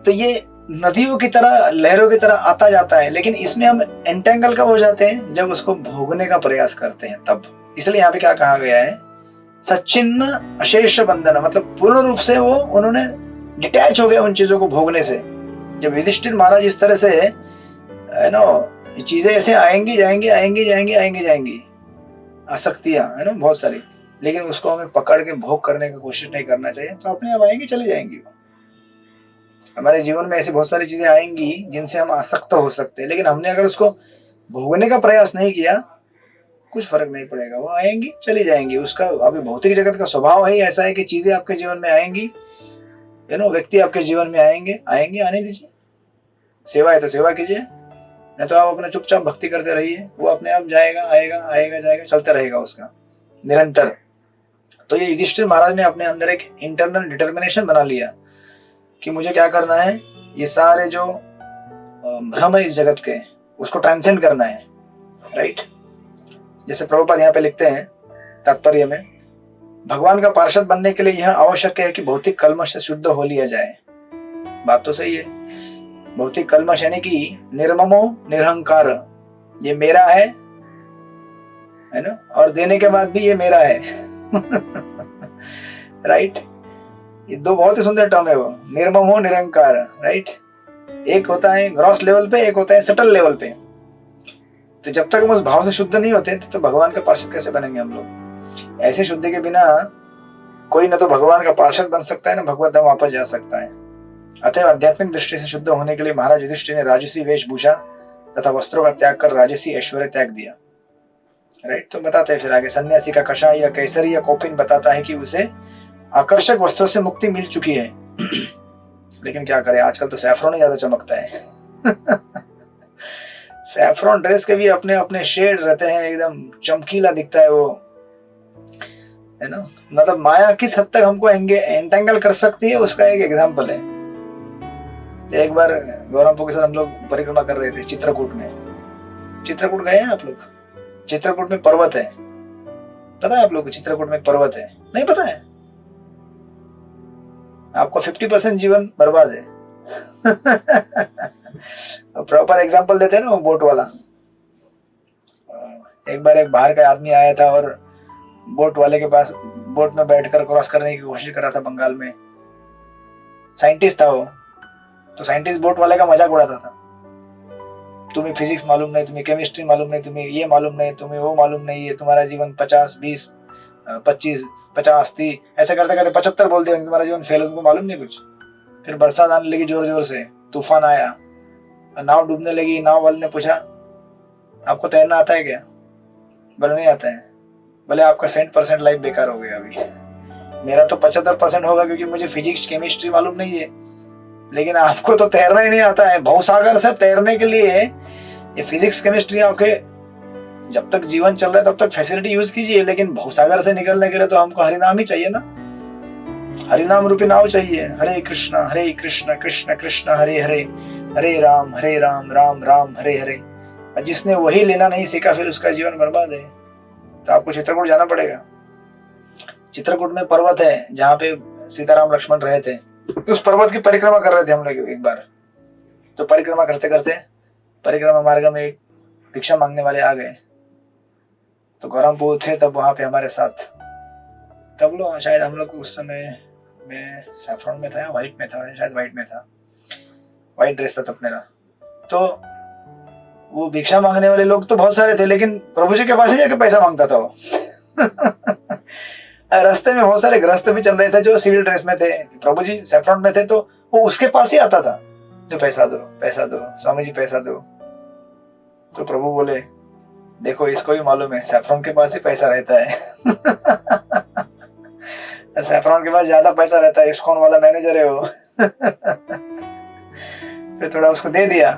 Speaker 1: तो ये नदियों की तरह, लहरों की तरह आता जाता है, लेकिन इसमें हम एंटेंगल कब हो जाते हैं? जब उसको भोगने का प्रयास करते हैं तब। इसलिए यहाँ पे क्या कहा गया है? सच्चिन्न अशेष बंधन, मतलब पूर्ण रूप से वो उन्होंने डिटैच हो गए उन चीजों को भोगने से। जब युधिष्ठिर महाराज इस तरह से चीजें ऐसे आएंगी जाएंगी, आएंगी जाएंगी, आएंगी जाएंगी, आसक्तियां बहुत सारी, लेकिन उसको हमें पकड़ के भोग करने की कोशिश नहीं करना चाहिए, तो अपने आप आएंगी, चली जाएंगी। हमारे जीवन में ऐसी बहुत सारी चीजें आएंगी जिनसे हम आसक्त हो सकते हैं, लेकिन हमने अगर उसको भोगने का प्रयास नहीं किया, कुछ फर्क नहीं पड़ेगा, वो आएंगी चली जाएंगी। उसका अभी भौतिक जगत का स्वभाव ही ऐसा है कि चीजें आपके जीवन में आएंगी, व्यक्ति आपके जीवन में आएंगे, आने दीजिए। सेवा है तो सेवा कीजिए, नहीं तो आप अपने चुपचाप भक्ति करते रहिए, वो अपने आप जाएगा, आएगा, आएगा, जाएगा, चलता रहेगा उसका निरंतर। तो ये युधिष्ठिर महाराज ने अपने अंदर एक इंटरनल डिटर्मिनेशन बना लिया कि मुझे क्या करना है, ये सारे जो भ्रम है इस जगत के, उसको ट्रांसेंड करना है राइट। जैसे प्रभुपाद यहाँ पे लिखते हैं तात्पर्य में, भगवान का पार्षद बनने के लिए यह आवश्यक है कि भौतिक कल्मश से शुद्ध हो लिया जाए। बात तो सही है। भौतिक कल्मश यानी कि निर्ममो निरहंकार, ये मेरा है ना, और देने के बाद भी ये मेरा है राइट। ये दो बहुत ही सुंदर टर्म है वो, निर्ममो निरहंकार, राइट। एक होता है ग्रॉस लेवल पे, एक होता है सटल लेवल पे। तो जब तक हम उस भाव से शुद्ध नहीं होते तो भगवान का पार्षद कैसे बनेंगे हम लोग? ऐसे शुद्धि के बिना कोई न तो भगवान का पार्षद बन सकता है, न भगवत धाम वापस जा सकता है। अतः आध्यात्मिक दृष्टि से शुद्ध होने के लिए महाराज युधिष्ठिर ने राजसी वेशभूषा तथा वस्त्रों का त्याग कर राजसी ऐश्वर्य त्याग दिया, राइट। तो बताते हैं फिर आगे, सन्यासी का कषाय या केसरी या कौपिन बताता है कि उसे आकर्षक वस्त्रों से मुक्ति मिल चुकी है लेकिन क्या करें, आजकल तो सैफरॉन ही ज्यादा चमकता है सैफरॉन ड्रेस के भी अपने अपने शेड रहते हैं, एकदम चमकीला दिखता है वो, है ना। मतलब माया किस हद तक हमको एंटेंगल कर सकती है उसका एक एग्जांपल है। तो एक बार गौरमपुर के साथ हम लोग परिक्रमा कर रहे थे चित्रकूट में। चित्रकूट गए हैं आप लोग? चित्रकूट में पर्वत है, पता है आप लोग को? चित्रकूट में एक पर्वत है, नहीं पता है? आपको 50% जीवन बर्बाद है प्रॉपर एग्जांपल देते हैं ना वो बोट वाला। एक बार एक बाहर का आदमी आया था और बोट वाले के पास बोट में बैठकर क्रॉस करने की कोशिश कर रहा था बंगाल में। साइंटिस्ट था वो, तो साइंटिस्ट बोट वाले का मजाक उड़ाता था, तुम्हें फिजिक्स मालूम नहीं, तुम्हें केमिस्ट्री मालूम नहीं, तुम्हें ये मालूम नहीं, तुम्हें वो मालूम नहीं है, तुम्हारा जीवन 50, 20, 25, 50, 30 ऐसे करते करते 75 बोल दिया, तुम्हारा जीवन फेल है, तुमको मालूम नहीं कुछ। फिर बरसात आने लगी जोर जोर से, तूफान आया, नाव डूबने लगी। नाव वाले ने पूछा आपको तैरना आता है क्या? बोले नहीं आता है। बोले आपका 100% लाइफ बेकार हो गया अभी। मेरा तो 75% होगा क्योंकि मुझे फिजिक्स केमिस्ट्री मालूम नहीं है, लेकिन आपको तो तैरना ही नहीं आता है। भवसागर से तैरने के लिए ये फिजिक्स केमिस्ट्री आपके जब तक जीवन चल रहा है तब तक फैसिलिटी यूज कीजिए, लेकिन भवसागर से निकलने के लिए तो हमको हरिनाम ही चाहिए ना, हरिनाम रूपी नाव चाहिए। हरे कृष्णा कृष्ण कृष्ण हरे हरे, हरे राम राम राम हरे हरे। जिसने वही लेना नहीं सीखा फिर उसका जीवन बर्बाद है। तो आपको चित्रकूट जाना पड़ेगा। चित्रकूट में पर्वत है जहाँ पे सीताराम लक्ष्मण रहे थे। उस पर्वत की परिक्रमा कर रहे थे हम लोग एक बार। तो परिक्रमा करते करते परिक्रमा मार्ग में एक भिक्षा मांगने वाले आ गए। तो गौरमपुर थे तब वहां पे हमारे साथ। तब लोग शायद हम लोग उस समय में सैफरॉन में था या व्हाइट में था, शायद व्हाइट में था, व्हाइट ड्रेस था तब मेरा। तो वो भिक्षा मांगने वाले लोग तो बहुत सारे थे, लेकिन प्रभु जी के पास ही जाके पैसा मांगता था वो रास्ते में बहुत सारे गृहस्थ भी चल रहे थे जो सिविल ड्रेस में थे। प्रभु जी सैफरॉन में थे तो वो उसके पास ही आता था, जो पैसा दो स्वामी जी पैसा दो। तो प्रभु बोले देखो इसको भी मालूम है सैफरॉन के पास ही पैसा रहता है सैफरॉन के पास ज्यादा पैसा रहता है, इस्कॉन वाला मैनेजर है वो फिर थोड़ा उसको दे दिया।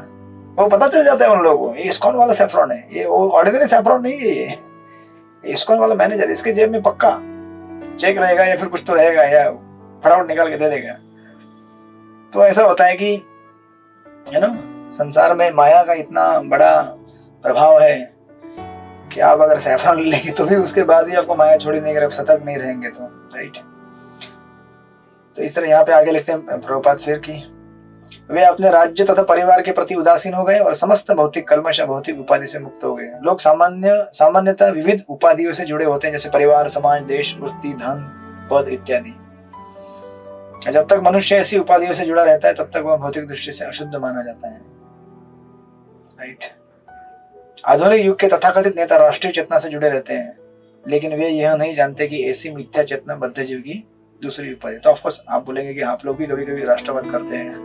Speaker 1: वो पता चल जाता है उन लोगों को ये इस्कॉन वाला सैफरॉन है, ये वो ऑर्डिनरी सैफरॉन नहीं है, ये इस्कॉन वाला मैनेजर। इसके जेब में पक्का चेक रहेगा या फिर कुछ तो रहेगा, या फटाफट निकाल के दे देगा। तो ऐसा होता है कि है ना, संसार में माया का इतना बड़ा प्रभाव है कि आप अगर सैफरॉन लेंगे तो भी उसके बाद भी आपको माया छोड़ी नहीं करें, सतर्क नहीं रहेंगे तो, राइट। तो इस तरह यहाँ पे आगे लिखते हैं प्रभुपाद फिर कि वे अपने राज्य तथा परिवार के प्रति उदासीन हो गए और समस्त भौतिक कल्मश भौतिक उपाधि से मुक्त हो गए। लोग सामान्यतः विविध उपाधियों से जुड़े होते हैं, जैसे परिवार, समाज, देश, वृत्ति, धन, पद इत्यादि। जब तक मनुष्य ऐसी उपाधियों से जुड़ा रहता है तब तक वह भौतिक दृष्टि से अशुद्ध माना जाता है, राइट। आधुनिक युग के तथाकथित नेता राष्ट्रीय चेतना से जुड़े रहते हैं, लेकिन वे यह नहीं जानते कि ऐसी मिथ्या चेतना बद्ध जीव की दूसरी उपाधि। तो ऑफकोर्स आप बोलेंगे कि आप लोग भी कभी कभी राष्ट्रवाद करते हैं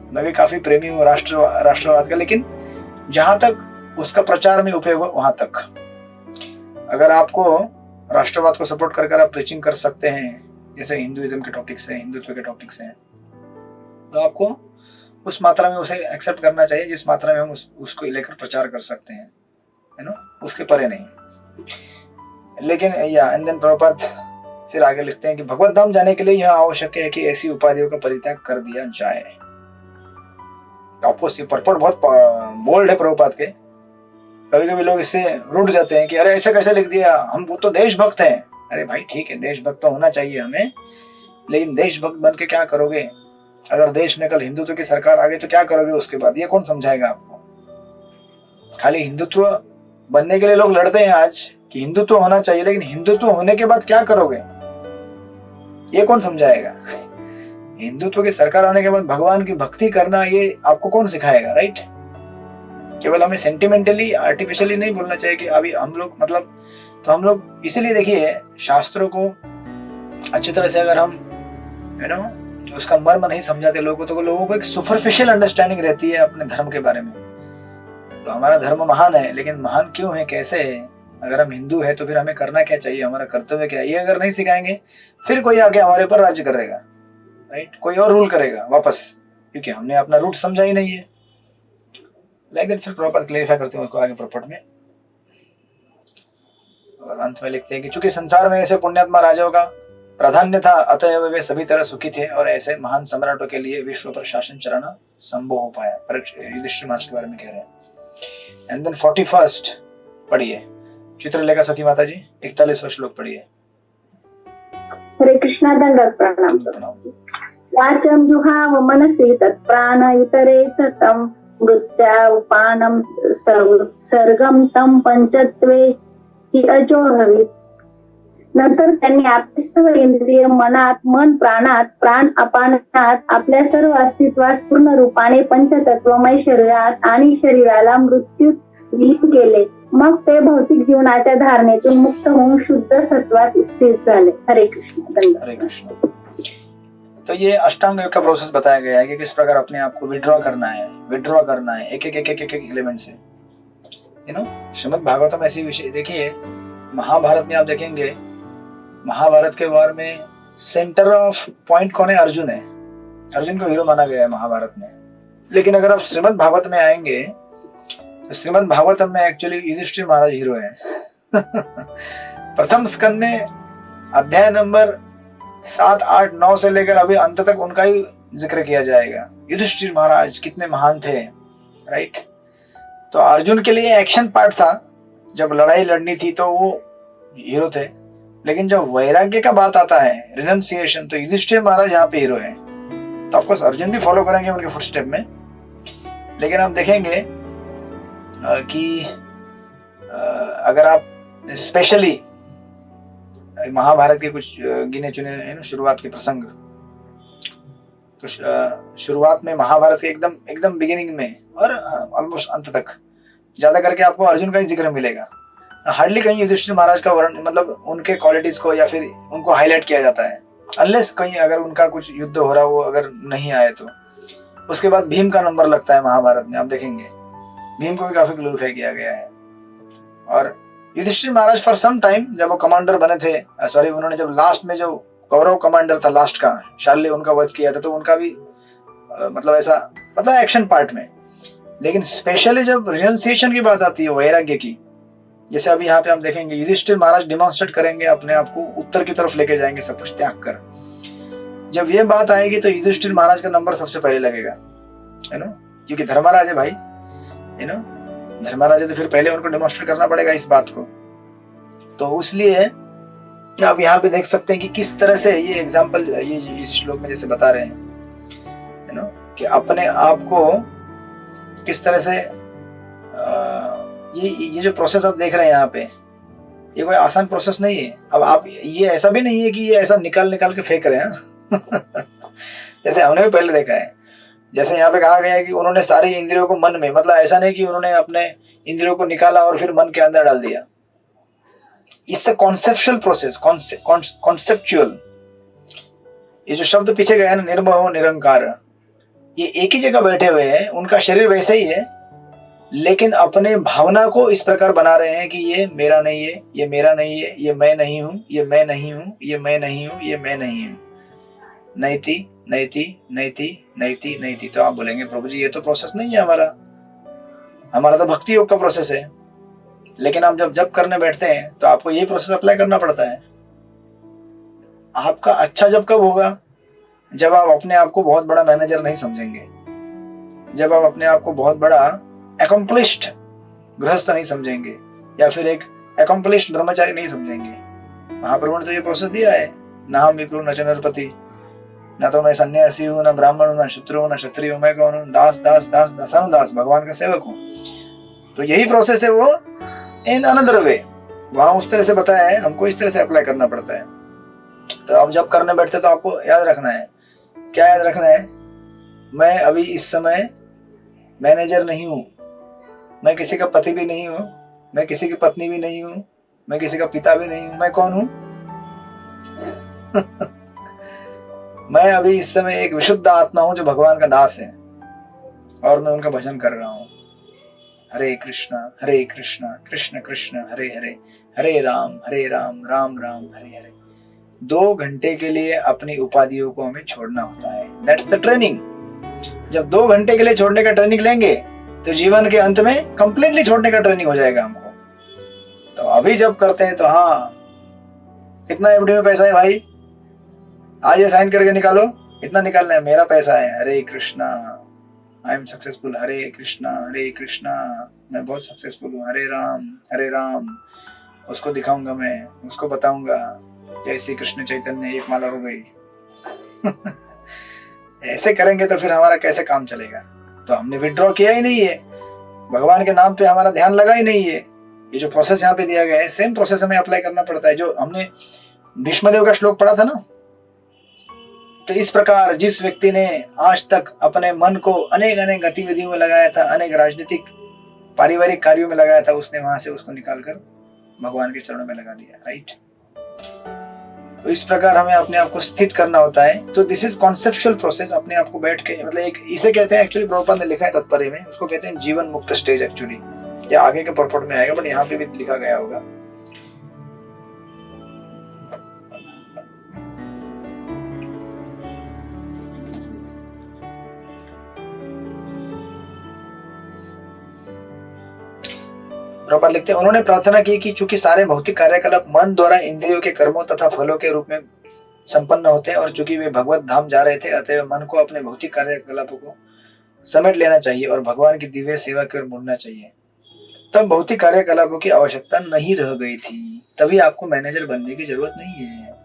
Speaker 1: मैं भी काफी प्रेमी हूँ राष्ट्रवाद का, लेकिन जहां तक उसका प्रचार में उपयोग हो वहां तक। अगर आपको राष्ट्रवाद को सपोर्ट कर आप प्रीचिंग कर सकते हैं, जैसे हिंदुइज्म के टॉपिक्स हैं, हिंदुत्व के टॉपिक्स हैं, तो आपको उस मात्रा में उसे एक्सेप्ट करना चाहिए जिस मात्रा में हम उसको लेकर प्रचार कर सकते हैं, है ना, उसके परे नहीं। लेकिन एंड देन प्रभुपाद फिर आगे लिखते हैं कि भगवत धाम जाने के लिए यह आवश्यक है कि ऐसी उपाधियों का परित्याग कर दिया जाए। ऑफकोर्स ये पर्पट बहुत बोल्ड है प्रभुपाद के, कभी कभी लोग इससे रूठ जाते हैं कि अरे ऐसे कैसे लिख दिया, हम वो तो देशभक्त हैं। अरे भाई ठीक है, देशभक्त तो होना चाहिए हमें, लेकिन देशभक्त बन के क्या करोगे? अगर देश में कल हिंदुत्व की सरकार आ गई तो क्या करोगे उसके बाद? ये कौन समझाएगा आपको? खाली हिंदुत्व बनने के लिए लोग लड़ते हैं आज कि हिंदुत्व होना चाहिए, लेकिन हिंदुत्व होने के बाद क्या करोगे ये कौन समझाएगा? हिंदुत्व की सरकार आने के बाद भगवान की भक्ति करना ये आपको कौन सिखाएगा? राइट? केवल हमें सेंटिमेंटली आर्टिफिशियली नहीं बोलना चाहिए कि अभी हम लोग मतलब, तो हम लोग इसीलिए देखिए शास्त्रों को अच्छी तरह से अगर हम उसका मर्म नहीं समझाते लोगों को, तो लोगों को एक सुपरफिशियल अंडरस्टैंडिंग रहती है अपने धर्म के बारे में। तो हमारा धर्म महान है, लेकिन महान क्यों है, कैसे है? अगर हम हिंदू है तो फिर हमें करना क्या चाहिए, हमारा कर्तव्य क्या है, ये अगर नहीं सिखाएंगे फिर कोई आके हमारे ऊपर राज्य करेगा, राइट? कोई और रूल करेगा वापस, क्योंकि हमने अपना रूट समझा ही नहीं है। Like that. फिर प्रॉपर क्लेरिफाई करते हैं उसको आगे प्रॉपर्ट में, और अंत में लिखते हैं कि चूंकि संसार में ऐसे पुण्यात्मा राजाओं का प्राधान्य था, अतएव वे सभी तरह सुखी थे, और ऐसे महान सम्राटों के लिए विश्व पर शासन चलाना संभव हो पाया। युधिष्ठिर महाराज के बारे में कह रहे हैं। एंड देन 41 पढ़िए चित्रलेखा सखी माता जी, 41वां श्लोक पढ़िए।
Speaker 5: हरे कृष्णा, दंडवत प्रणाम। वाचं जुहाव मनसि तत्प्राण इतरे च तं मृत्या उपानं सर्गम तं पंचत्वे हि अजो हवित। नंतर त्यांनी आपले सर्व इंद्रिय मनात, मन प्राणात, प्राण अपानात, आपल्या सर्व अस्तित्वास पूर्ण रूपाने पंचतत्वमय शरीरात आणि शरीराला मृत्यूत विलीन केले। मग ते भौतिक जीवनाच्या धारणेतून मुक्त होऊन शुद्ध सत्वात स्थिर झाले। हरे कृष्ण।
Speaker 1: हरे कृष्ण। तो ये अष्टांग योग का प्रोसेस बताया गया है कि किस प्रकार अपने आप को विड्रॉ करना है एक एक एलिमेंट से। श्रीमद् भागवतम ऐसी विषय देखिए, महाभारत में आप देखेंगे, महाभारत के वार में सेंटर ऑफ पॉइंट कौन है? अर्जुन है। अर्जुन को हीरो माना गया है महाभारत में। लेकिन अगर आप श्रीमद् भागवत में आएंगे तो श्रीमद् भागवतम में एक्चुअली युधिष्ठिर महाराज हीरो है। प्रथम स्कंद में अध्याय नंबर 7, 8, 9 से लेकर अभी अंत तक उनका ही जिक्र किया जाएगा। युधिष्ठिर महाराज कितने महान थे, राइट? तो अर्जुन के लिए एक्शन पार्ट था, जब लड़ाई लड़नी थी तो वो हीरो थे। लेकिन जब वैराग्य का बात आता है, रिनंसिएशन, तो युधिष्ठिर महाराज यहाँ पे हीरो है। तो ऑफ कोर्स अर्जुन भी फॉलो करेंगे उनके फुटस्टेप में, लेकिन आप देखेंगे कि अगर आप स्पेशली महाभारत के कुछ गिने चुने शुरुआत के प्रसंग, तो शुरुआत में महाभारत के एकदम बिगिनिंग में और ऑलमोस्ट अंत तक ज्यादा करके आपको अर्जुन का ही जिक्र मिलेगा। हार्डली कहीं युधिष्ठिर महाराज का वर्णन, मतलब उनके क्वालिटीज को या फिर उनको हाईलाइट किया जाता है, अनलेस कहीं अगर उनका कुछ युद्ध हो रहा हो, अगर नहीं आए तो। उसके बाद भीम का नंबर लगता है महाभारत में, आप देखेंगे भीम को भी काफी ग्लोरीफाई किया गया है। और युधिष्ठिर महाराज फॉर सम टाइम जब वो कमांडर बने थे, सॉरी उन्होंने जब लास्ट में जो कौरव कमांडर था लास्ट का, शाल्य, उनका वध किया था, तो उनका भी मतलब ऐसा मतलब एक्शन पार्ट में। लेकिन स्पेशली जब रिनंसिएशन की बात आती है, वैराग्य की, जैसे अभी यहाँ पे हम देखेंगे युधिष्ठिर महाराज डिमॉन्स्ट्रेट करेंगे अपने आप को, उत्तर की तरफ लेके जाएंगे सब कुछ त्याग कर। जब ये बात आएगी तो युधिष्ठिर महाराज का नंबर सबसे पहले लगेगा, क्योंकि धर्मराज है भाई, धर्मराज है, तो फिर पहले उनको डिमॉन्स्ट्रेट करना पड़ेगा इस बात को। तो इसलिए आप यहाँ पे देख सकते हैं कि किस तरह से ये एग्जाम्पल ये इस श्लोक में जैसे बता रहे हैं, कि अपने आप को किस तरह से ये जो प्रोसेस आप देख रहे हैं यहाँ पे, ये कोई आसान प्रोसेस नहीं है। अब आप ये ऐसा भी नहीं है कि ये ऐसा निकाल के फेंक रहे हैं जैसे हमने भी पहले देखा है, जैसे यहाँ पे कहा गया है कि उन्होंने सारी इंद्रियों को मन में, मतलब ऐसा नहीं कि उन्होंने अपने इंद्रियों को निकाला और फिर मन के अंदर डाल दिया। इससे कॉन्सेप्चुअल प्रोसेस, कॉन्सेप्चुअल, ये जो शब्द पीछे गया है ना, निर्मोह निरंकार, ये एक ही जगह बैठे हुए हैं, उनका शरीर वैसे ही है, लेकिन अपने भावना को इस प्रकार बना रहे हैं कि ये मेरा नहीं है, ये मेरा नहीं है, ये मैं नहीं हूं, ये मैं नहीं हूं, ये मैं नहीं हूं, ये मैं नहीं हूं, नैति नैति नैति नैति नैति। तो आप बोलेंगे प्रभु जी ये तो प्रोसेस नहीं है हमारा तो भक्ति योग का प्रोसेस है। लेकिन आप जब करने बैठते हैं तो आपको यही प्रोसेस अप्लाई करना पड़ता है। आपका अच्छा जब कब होगा? जब आप अपने आप को बहुत बड़ा मैनेजर नहीं समझेंगे, जब आप अपने आप को बहुत बड़ा अकम्प्लिश्ड गृहस्थ नहीं समझेंगे, या फिर एक अकम्प्लिश्ड ब्रह्मचारी नहीं समझेंगे। महाप्रभु ने तो ये प्रोसेस दिया है, ना हम विप्रो न नरपति, ना तो मैं सन्यासी हूँ, ना ब्राह्मण हूँ, ना शत्रु हूँ, ना क्षत्रिय हूँ, मैं कौन हूँ? दास दास दास दासानुदास, भगवान का सेवक हूँ। तो यही प्रोसेस है वो इन अनदर वे, वहां उस तरह से बताया है, हमको इस तरह से अप्लाई करना पड़ता है। तो आप जब करने बैठते तो आपको याद रखना है, क्या याद रखना है? मैं अभी इस समय मैनेजर नहीं हूँ, मैं किसी का पति भी नहीं हूँ, मैं किसी की पत्नी भी नहीं हूँ, मैं किसी का पिता भी नहीं हूँ, मैं कौन हूँ? मैं अभी इस समय एक विशुद्ध आत्मा हूँ जो भगवान का दास है, और मैं उनका भजन कर रहा हूँ। हरे कृष्णा कृष्ण कृष्ण हरे हरे, हरे राम राम राम हरे हरे। 2 घंटे के लिए अपनी उपाधियों को हमें छोड़ना होता है। That's the training. जब 2 घंटे के लिए छोड़ने का ट्रेनिंग लेंगे तो जीवन के अंत में कंप्लीटली छोड़ने का ट्रेनिंग हो जाएगा हमको। तो अभी जब करते हैं तो हाँ, कितना एफडी में पैसा है भाई, आज ये साइन करके निकालो, इतना निकालना है, मेरा पैसा है। हरे कृष्णा, आई एम सक्सेसफुल। हरे कृष्णा मैं बहुत सक्सेसफुल हूँ। हरे राम, उसको दिखाऊंगा, मैं उसको बताऊंगा, जैसे कृष्ण चैतन्य, एक माला हो गई। ऐसे करेंगे तो फिर हमारा कैसे काम चलेगा? तो हमने विड्रॉ किया ही नहीं है, भगवान के नाम पे हमारा ध्यान लगा ही नहीं है। ये जो प्रोसेस यहाँ पे दिया गया है, सेम प्रोसेस हमें अप्लाई करना पड़ता है। जो हमने भीष्मदेव का श्लोक पढ़ा था ना, तो इस प्रकार जिस व्यक्ति ने आज तक अपने मन को अनेक अनेक गतिविधियों में लगाया था, अनेक राजनीतिक पारिवारिक कार्यों में लगाया था, उसने वहां से उसको निकालकर भगवान के चरणों में लगा दिया। राइट? तो इस प्रकार हमें अपने आप को स्थित करना होता है। तो दिस इज कॉन्सेप्चुअल प्रोसेस। अपने आप को बैठ के, मतलब एक इसे कहते हैं, एक्चुअली प्रभुपाद ने लिखा है तात्पर्य में, उसको कहते हैं जीवन मुक्त स्टेज। एक्चुअली ये आगे के परपट में आएगा, बट यहाँ पे भी लिखा गया होगा। प्रभुपाद लिखते हैं, उन्होंने प्रार्थना की कि चूंकि सारे भौतिक कार्यकलाप मन द्वारा इंद्रियों के कर्मों तथा फलों के रूप में संपन्न होते हैं, और चूंकि वे भगवत धाम जा रहे थे, अतः मन को अपने भौतिक कार्यकलापों को समेट लेना चाहिए और भगवान की दिव्य सेवा की ओर मुड़ना चाहिए। तब भौतिक कार्यकलापों की आवश्यकता नहीं रह गई थी। तभी आपको मैनेजर बनने की जरूरत नहीं है,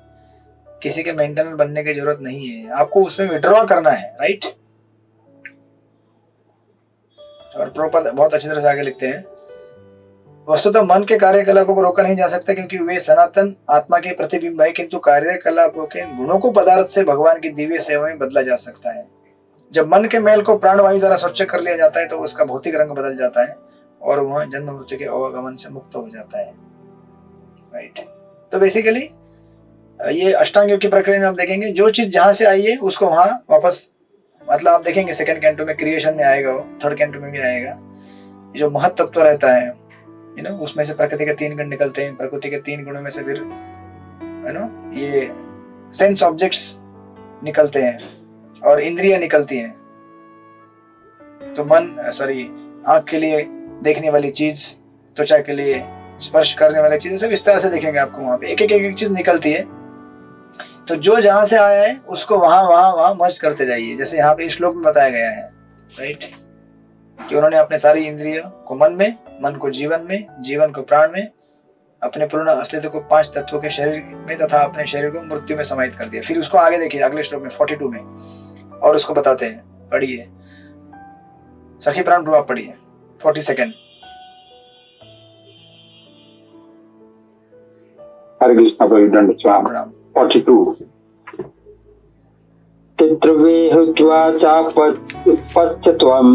Speaker 1: किसी के मेंटेनर बनने की जरूरत नहीं है, आपको उसमें विड्रॉ करना है। राइट? और प्रभुपाद बहुत अच्छी तरह से आगे लिखते हैं, वस्तुतः मन के कार्यकलापों को रोका नहीं जा सकता, क्योंकि वे सनातन आत्मा के प्रतिबिंब है, किंतु कार्यकलापों के गुणों को पदार्थ से भगवान की दिव्य सेवा में बदला जा सकता है। जब मन के मैल को प्राणवायु द्वारा स्वच्छ कर लिया जाता है तो उसका भौतिक रंग बदल जाता है और वह जन्म मृत्यु के अवगमन से मुक्त हो जाता है। राइट? तो बेसिकली ये अष्टांग योग की प्रक्रिया में आप देखेंगे, जो चीज जहां से आई है उसको वहां वापस, मतलब आप देखेंगे सेकंड कैंटो में क्रिएशन में आएगा, वो थर्ड कैंटो में भी आएगा। जो महत तत्व रहता है, उसमें से प्रकृति के 3 गुण निकलते हैं। प्रकृति के 3 गुणों में से फिर ये सेंस ऑब्जेक्ट्स निकलते हैं और इंद्रियां निकलती हैं। तो आंख के लिए देखने वाली चीज, त्वचा के लिए स्पर्श करने वाली चीज, सब इस तरह से देखेंगे आपको। वहां पे एक एक चीज निकलती है। तो जो जहां से आया है उसको वहां मर्ज करते जाइए, जैसे यहाँ पे श्लोक में बताया गया है। राइट? कि उन्होंने अपने सारी इंद्रियों को मन में, मन को जीवन में, जीवन को प्राण में, अपने पूर्ण अस्तित्व को 5 तत्वों के शरीर में तथा अपने शरीर को मृत्यु में समाहित कर दिया। फिर उसको आगे देखिए अगले श्लोक में 42 में, और उसको बताते हैं। पढ़िए सखी प्राण प्रभाव, पढ़िए 42।
Speaker 6: हरे कृष्ण प्रणाम। 42 तित्रवे हुत्वा चापश्चत्वं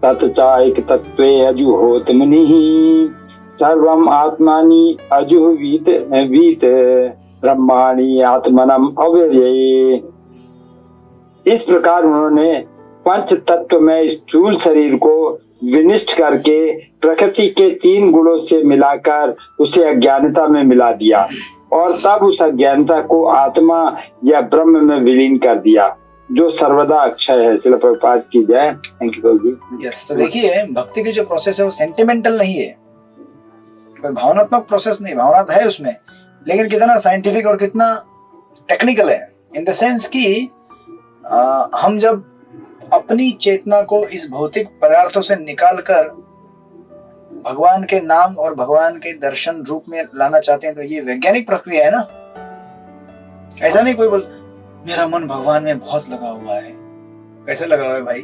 Speaker 6: तत् चाइक तत्त्वे अजुहोत मुनिः सर्वम् आत्मानि अजुहवीत ब्रह्माणि आत्मनम् अव्यये। इस प्रकार उन्होंने पंच तत्व में स्थूल शरीर को विनिष्ट करके प्रकृति के 3 गुणों से मिलाकर उसे अज्ञानता में मिला दिया और तब उस अज्ञानता को आत्मा या ब्रह्म में विलीन कर दिया, जो सर्वदा अक्षय है। श्रील प्रभुपाद की जय। Thank you ji.
Speaker 1: यस, तो देखिए भक्ति की जो प्रोसेस है वो सेंटिमेंटल नहीं है, कोई भावनात्मक प्रोसेस नहीं। भावना है उसमें, लेकिन कितना साइंटिफिक और कितना टेक्निकल है, इन द सेंस कि हम जब अपनी चेतना को इस भौतिक पदार्थों से निकालकर भगवान के नाम और भगवान के दर्शन रूप में लाना चाहते हैं तो ये वैज्ञानिक प्रक्रिया है ना। ऐसा नहीं कोई बोल मेरा मन भगवान में बहुत लगा हुआ है। कैसे लगा हुआ है भाई,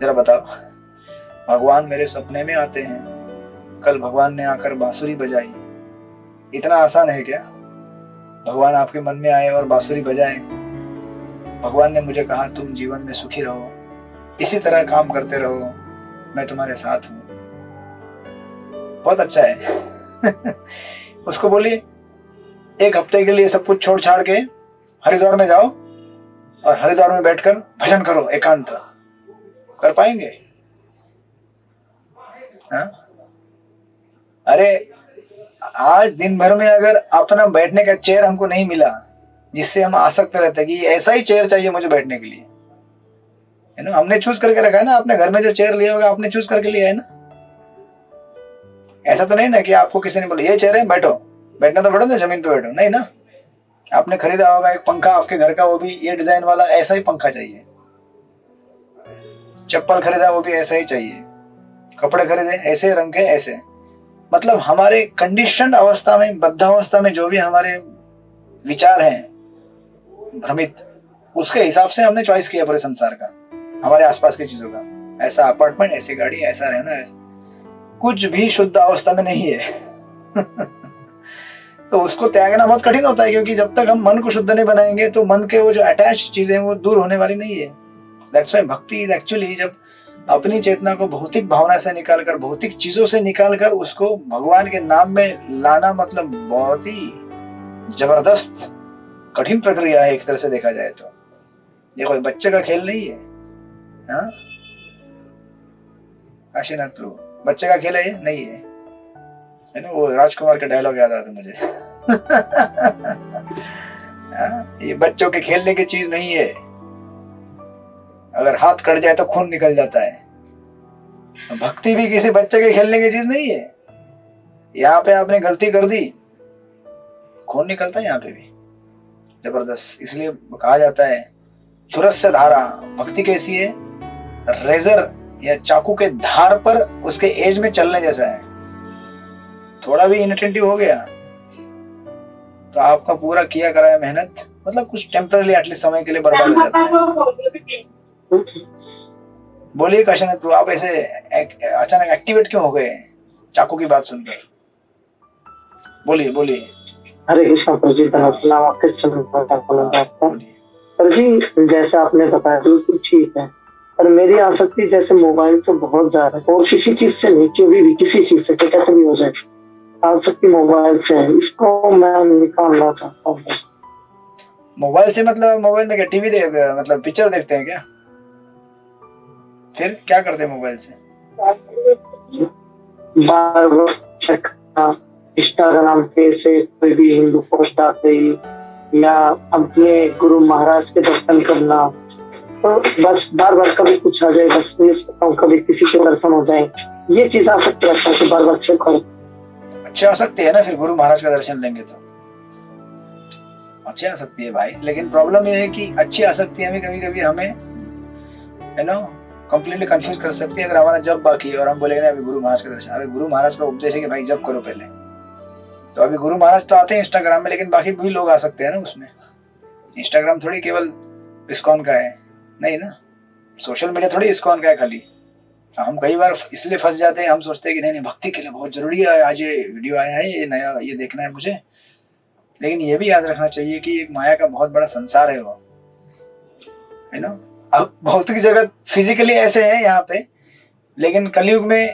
Speaker 1: जरा बताओ। भगवान मेरे सपने में आते हैं, कल भगवान ने आकर बांसुरी बजाई। इतना आसान है क्या? भगवान आपके मन में आए और बांसुरी बजाए। भगवान ने मुझे कहा तुम जीवन में सुखी रहो, इसी तरह काम करते रहो, मैं तुम्हारे साथ हूं। बहुत अच्छा है। उसको बोलिए 1 हफ्ते के लिए सब कुछ छोड़ छाड़ के हरिद्वार में जाओ और हरिद्वार में बैठकर भजन करो, एकांत। कर पाएंगे? हाँ? अरे आज दिन भर में अगर अपना बैठने का चेयर हमको नहीं मिला जिससे हम आसक्त रहते हैं कि ऐसा ही चेयर चाहिए मुझे बैठने के लिए, है ना, हमने चूज करके रखा है ना। अपने घर में जो चेयर लिया होगा आपने चूज करके लिया है ना। ऐसा तो नहीं ना कि आपको किसी ने बोला ये चेयर है बैठो, बैठना तो बैठो ना, जमीन पे बैठो, नहीं ना। आपने खरीदा होगा एक पंखा आपके घर का, वो भी ये डिजाइन वाला, ऐसा ही पंखा चाहिए। चप्पल खरीदा वो भी ऐसा ही चाहिए। कपड़े खरीदे ऐसे रंग के, ऐसे। मतलब हमारे कंडीशन अवस्था में, बद्ध अवस्था में जो भी हमारे विचार हैं भ्रमित, उसके हिसाब से हमने चॉइस किया पूरे संसार का, हमारे आसपास की चीजों का। ऐसा अपार्टमेंट, ऐसी गाड़ी, ऐसा रहना, ऐसा कुछ भी शुद्ध अवस्था में नहीं है। तो उसको त्यागना बहुत कठिन होता है, क्योंकि जब तक हम मन को शुद्ध नहीं बनाएंगे तो मन के वो जो अटैच चीजें वो दूर होने वाली नहीं है। दैट्स व्हाई भक्ति इज एक्चुअली जब अपनी चेतना को भौतिक भावना से निकालकर, भौतिक चीजों से निकालकर उसको भगवान के नाम में लाना, मतलब बहुत ही जबरदस्त कठिन प्रक्रिया है एक तरह से देखा जाए तो। ये कोई बच्चे का खेल नहीं है। हाँ काशीनाथ प्रभु, बच्चे का खेल है ये नहीं है ना। वो राजकुमार का डायलॉग याद आता मुझे। ये बच्चों के खेलने की चीज नहीं है। अगर हाथ कट जाए तो खून निकल जाता है। भक्ति भी किसी बच्चे के खेलने की चीज नहीं है। यहाँ पे आपने गलती कर दी, खून निकलता है यहाँ पे भी जबरदस्त। इसलिए कहा जाता है चुरस से धारा। भक्ति कैसी है? रेजर या चाकू के धार पर उसके एज में चलने जैसा है। थोड़ा भी इनअटेंटिव हो गया तो आपका पूरा किया कराया मेहनत, मतलब कुछ टेम्पररी एटलीस्ट समय के लिए बर्बाद हो जाता है। बोलिए काशीनाथ प्रभु, आप ऐसे अचानक एक्टिवेट क्यों हो गए चाकू की बात सुनकर? बोलिए बोलिए।
Speaker 7: हरे कृष्ण प्रभु जी, पर जी जैसे आपने बताया बिल्कुल ठीक है, पर मेरी आसक्ति जैसे मोबाइल से बहुत ज्यादा है, और किसी चीज से नहीं, कभी भी किसी चीज से कैसे भी हो जाए, आसक्ति मोबाइल से है। इसको मैं निकालना चाहता हूँ बस।
Speaker 1: मोबाइल से मतलब मोबाइल में क्या टीवी मतलब पिक्चर देखते हैं क्या? फिर क्या करते हैं मोबाइल से?
Speaker 7: बार बार चेक करना, इंस्टाग्राम पे से कोई भी हिंदू पोस्ट आ गई या अपने गुरु महाराज के दर्शन करना, तो बस बार बार कभी कुछ आ जाए, बस मैं सोचता हूँ कभी किसी के दर्शन हो जाए, ये चीज आ सकती है। बार बार चेक करो।
Speaker 1: अच्छी आ सकती है ना, फिर गुरु महाराज का दर्शन लेंगे तो अच्छी आ सकती है भाई। लेकिन प्रॉब्लम ये है कि अच्छी आ सकती है, कभी कभी हमें यू नो कंप्लीटली कंफ्यूज कर सकती है। अगर हमारा जब बाकी है और हम बोलेंगे अभी गुरु महाराज का दर्शन, अभी गुरु महाराज का उपदेश है कि भाई जब करो पहले, तो अभी गुरु महाराज तो आते हैं इंस्टाग्राम में, लेकिन बाकी भी लोग आ सकते हैं ना उसमें। इंस्टाग्राम थोड़ी केवल इस्कॉन का है, नहीं ना। सोशल मीडिया थोड़ी इस्कॉन का है खाली। हम कई बार इसलिए फंस जाते हैं, हम सोचते हैं कि नहीं भक्ति के लिए बहुत जरूरी है, आज ये वीडियो आया है, ये नया, ये देखना है मुझे। लेकिन ये भी याद रखना चाहिए कि एक माया का बहुत बड़ा संसार है वो, है ना। अब भौतिक जगत फिजिकली ऐसे है यहाँ पे, लेकिन कलयुग में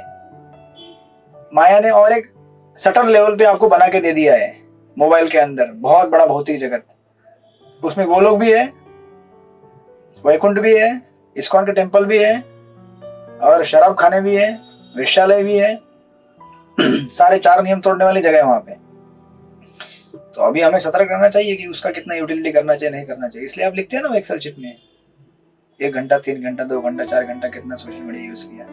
Speaker 1: माया ने और एक सटल लेवल पे आपको बना के दे दिया है मोबाइल के अंदर, बहुत बड़ा भौतिक जगत। उसमें गोलोक भी है, वैकुंठ भी है, इस्कॉन के टेम्पल भी है, और शराब खाने भी है, वेश्यालय भी है। सारे 4 नियम तोड़ने वाली जगह है वहां पे। तो अभी हमें सतर्क रहना चाहिए कि उसका कितना यूटिलिटी करना चाहिए, नहीं करना चाहिए। इसलिए आप लिखते हैं ना एक्सेल शीट में 1 घंटा, 3 घंटा, 2 घंटा, 4 घंटा कितना सोशल मीडिया यूज किया।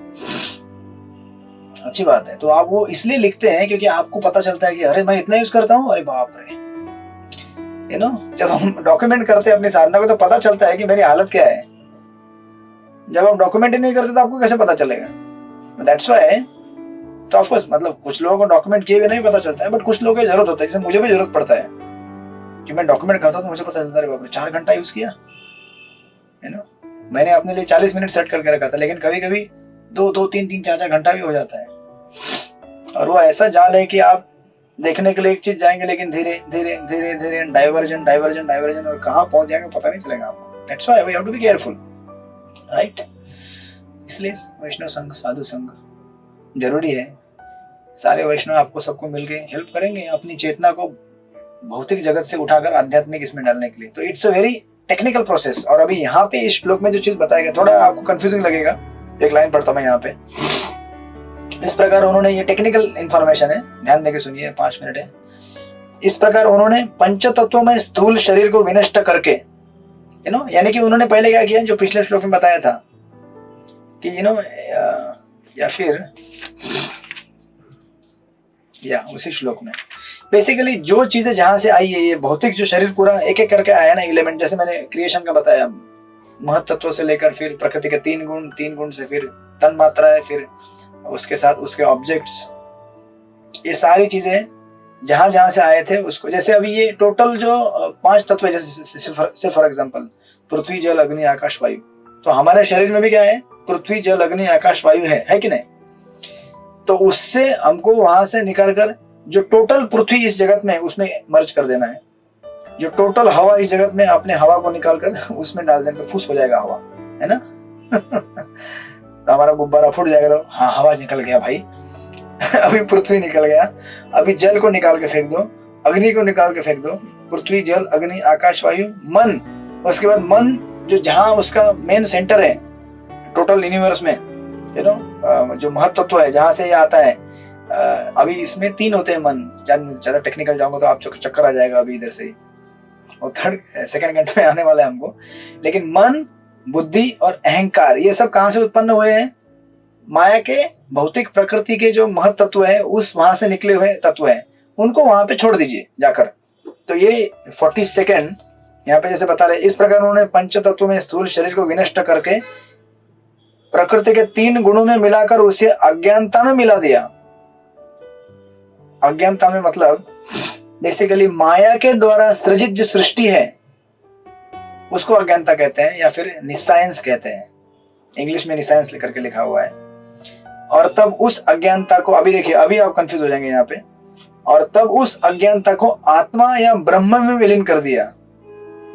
Speaker 1: अच्छी बात है। तो आप वो इसलिए लिखते हैं क्योंकि आपको पता चलता है कि अरे मैं इतना यूज करता हूँ, अरे बाप रे, यू नो। जब हम डॉक्यूमेंट करते हैं अपनी साधना को तो पता चलता है कि मेरी हालत क्या है। जब आप डॉक्यूमेंट ही नहीं करते तो आपको कैसे पता चलेगा? दैट्स व्हाई तो ऑफकोर्स मतलब कुछ लोगों को डॉक्यूमेंट किए भी नहीं पता चलता है, बट कुछ लोगों की जरूरत होता है, जैसे मुझे भी जरूरत पड़ता है कि मैं डॉक्यूमेंट करता हूँ तो मुझे पता चलता है बाप रे 4 घंटा यूज किया, है ना। मैंने अपने लिए 40 मिनट सेट करके रखा था, लेकिन कभी कभी 2-2, 3-3, 4-4 घंटा भी हो जाता है। और वो ऐसा जाल है कि आप देखने के लिए एक चीज जाएंगे, लेकिन धीरे धीरे धीरे धीरे डाइवर्जन डाइवर्जन डाइवर्जन, और कहाँ पहुंच जाएंगे पता नहीं चलेगा आपको। That's why we have to be careful, right. इसलिए वैष्णव संघ, साधु संघ जरूरी है। सारे वैष्णव आपको सबको मिलके हेल्प करेंगे अपनी चेतना को भौतिक जगत से उठाकर आध्यात्मिक इसमें डालने के लिए। तो it's a very technical process. और अभी यहाँ पे इस श्लोक में जो चीज बताया गया थोड़ा आपको कंफ्यूजिंग लगेगा, एक लाइन पढ़ता मैं यहाँ पे। इस प्रकार उन्होंने, ये टेक्निकल इंफॉर्मेशन है, ध्यान देके सुनिए, 5 मिनट है। इस प्रकार उन्होंने पंच तत्वों में स्थूल शरीर को विनष्ट करके, यू नो, यानी कि उन्होंने पहले क्या किया जो पिछले श्लोक में बताया था कि यू नो, या फिर या उसी श्लोक में बेसिकली जो चीजें जहां से आई है, ये भौतिक जो शरीर पूरा एक एक करके आया ना एलिमेंट, जैसे मैंने क्रिएशन का बताया, महत तत्व से लेकर फिर प्रकृति के 3 गुण, 3 गुण से फिर तन मात्रा है, फिर उसके साथ उसके ऑब्जेक्ट्स, ये सारी चीजें जहां जहां से आए थे उसको, जैसे अभी ये टोटल जो 5 तत्व है, जैसे फॉर एग्जांपल पृथ्वी जल अग्नि आकाश वायु, तो हमारे शरीर में भी क्या है, पृथ्वी जल अग्नि आकाश वायु है कि नहीं। तो उससे हमको वहां से निकालकर जो टोटल पृथ्वी इस जगत में उसमें मर्ज कर देना है, जो टोटल हवा इस जगत में अपने हवा को निकालकर उसमें डाल देना, तो फुस हो जाएगा हवा, है ना। तो हमारा गुब्बारा फूट जाएगा, तो हाँ हवा निकल गया भाई। अभी पृथ्वी निकल गया, अभी जल को निकाल के फेंक दो, अग्नि को निकाल के फेंक दो, पृथ्वी जल अग्नि आकाश वायु मन, उसके बाद मन जो जहां उसका मेन सेंटर है टोटल यूनिवर्स में, यू नो, जो महत्त्व है जहां से ये आता है। अभी इसमें 3 होते हैं मन, ज्यादा टेक्निकल जाऊंगा तो आप चक्कर आ जाएगा अभी इधर से ही, और सेकंड घंटे में आने वाला है हमको। लेकिन मन, बुद्धि और अहंकार, ये सब कहां से उत्पन्न हुए हैं, माया के भौतिक प्रकृति के जो महत्त्व है उस वहां से निकले हुए तत्व हैं, उनको वहां पे छोड़ दीजिए जाकर। तो ये 40 सेकेंड यहाँ पे जैसे बता रहे, इस प्रकार उन्होंने पंच तत्व में स्थूल शरीर को विनष्ट करके प्रकृति के 3 गुणों में मिलाकर उसे अज्ञानता में मिला दिया। अज्ञानता में मतलब बेसिकली माया के द्वारा सृजित जो सृष्टि है उसको अज्ञानता कहते हैं, या फिर निसाइंस कहते हैं, इंग्लिश में निसाइंस लेकर के लिखा हुआ है। और तब उस अज्ञानता को, अभी देखिए अभी आप कंफ्यूज हो जाएंगे यहाँ पे, और तब उस अज्ञानता को आत्मा या ब्रह्म में विलीन कर दिया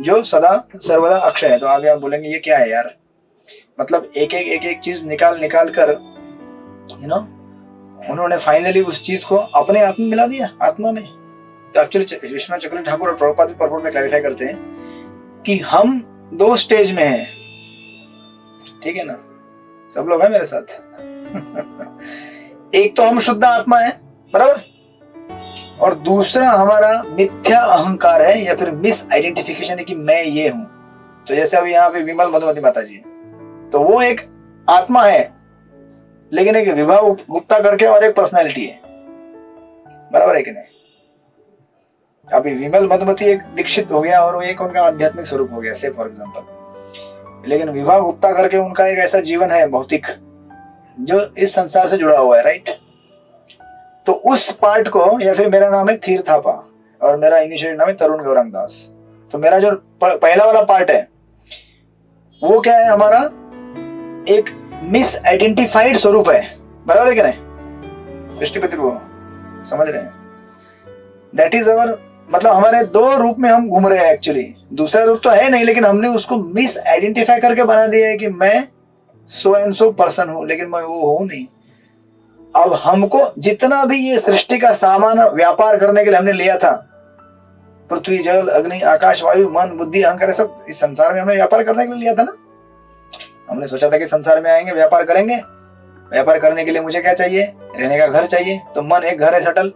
Speaker 1: जो सदा सर्वदा अक्षय है। तो अभी आप बोलेंगे ये क्या है यार, मतलब एक एक चीज निकाल कर, यू नो, उन्होंने फाइनली उस चीज को अपने आप में मिला दिया, आत्मा में। तो एक्चुअली विश्वनाथ चक्रवर्ती ठाकुर और प्रभुपाद भी परपोर्ट में क्लैरिफाई करते हैं कि हम 2 स्टेज में हैं, ठीक है ना, सब लोग हैं मेरे साथ। एक तो हम शुद्ध आत्मा है, बराबर, और दूसरा हमारा मिथ्या अहंकार है या फिर मिस आइडेंटिफिकेशन है कि मैं ये हूं। तो जैसे अभी यहाँ पे विमल मधुमती माता जी है, तो वो एक आत्मा है, लेकिन एक विभा गुप्ता करके और एक पर्सनालिटी है, बराबर है कि नहीं। अभी विमल मधुमती एक दीक्षित हो गया और वो एक उनका आध्यात्मिक स्वरूप हो गया, से फॉर एग्जांपल, लेकिन विभा गुप्ता करके उनका एक ऐसा जीवन है भौतिक जो इस संसार से जुड़ा हुआ है, राइट। तो उस पार्ट को, या फिर मेरा नाम है थीर थापा और मेरा इनिशियल नाम है तरुण गौरंग दास, तो मेरा जो पहला वाला पार्ट है वो क्या है, हमारा एक मिस आइडेंटिफाइड स्वरूप है, बराबर है कि नहीं, सृष्टिपति वो समझ रहे हैं। दैट इज अवर, मतलब हमारे 2 रूप में हम घूम रहे हैं एक्चुअली, दूसरा रूप तो है नहीं, लेकिन हमने उसको मिस आइडेंटिफाई करके बना दिया है कि मैं सो एंड सो पर्सन हूं, लेकिन मैं वो हूं नहीं। अब हमको जितना भी ये सृष्टि का सामान व्यापार करने के लिए हमने लिया था, पृथ्वी जल अग्नि आकाश वायु मन बुद्धि अहंकार, सब इस संसार में हमने व्यापार करने के लिए लिया था ना। हमने सोचा था कि संसार में आएंगे व्यापार करेंगे, व्यापार करने के लिए मुझे क्या चाहिए, रहने का घर चाहिए, तो मन एक घर है सटल,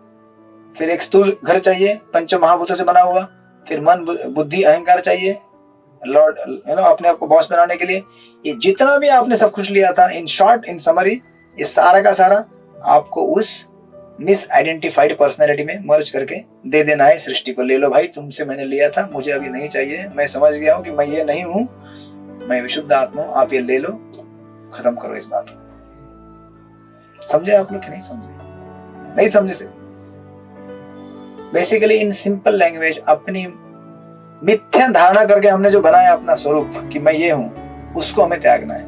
Speaker 1: फिर एक स्थूल घर चाहिए पंच महाभूतों से बना हुआ, फिर मन बुद्धि अहंकार चाहिए लॉर्ड, यू नो, अपने आप को बॉस बनाने के लिए। ये जितना भी आपने सब कुछ लिया था, इन शॉर्ट इन समरी, ये सारा का सारा आपको उस मिस आइडेंटिफाइड पर्सनैलिटी में मर्ज करके दे देना है सृष्टि को। ले लो भाई, तुमसे मैंने लिया था, मुझे अभी नहीं चाहिए, मैं समझ गया हूं कि मैं ये नहीं हूं, मैं विशुद्ध आत्मा हूं, आप ये ले लो, खत्म करो इस बात को। समझे आप लोग कि नहीं समझे? नहीं समझे से बेसिकली इन सिंपल लैंग्वेज अपनी मिथ्या धारणा करके हमने जो बनाया अपना स्वरूप कि मैं ये हूं, उसको हमें त्यागना है,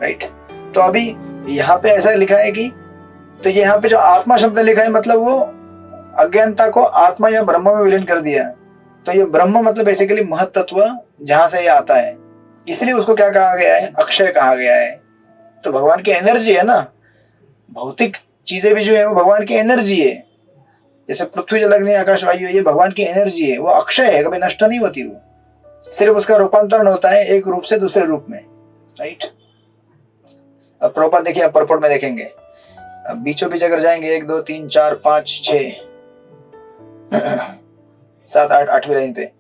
Speaker 1: राइट। तो अभी यहाँ पे ऐसा लिखा है कि, तो यहाँ पे जो आत्मा शब्द लिखा है मतलब वो अज्ञानता को आत्मा या ब्रह्म में विलीन कर दिया। तो ये ब्रह्म मतलब बेसिकली महत्त्व जहां से ये आता है, इसलिए उसको क्या कहा गया है, अक्षय कहा गया है। तो भगवान की एनर्जी है ना, भौतिक चीजें भी जो है वो भगवान की एनर्जी है। जैसे पृथ्वी जल अग्नि आकाश वायु, ये भगवान की एनर्जी है, वो अक्षय है, कभी नष्ट नहीं होती, वो सिर्फ उसका रूपांतरण होता है एक रूप से दूसरे रूप में, राइट। अब प्रॉपर देखिए, अब परपट में देखेंगे, अब बीचों बीच अगर जाएंगे 1 2 3 4 5 6 7 8 8वीं लाइन पे,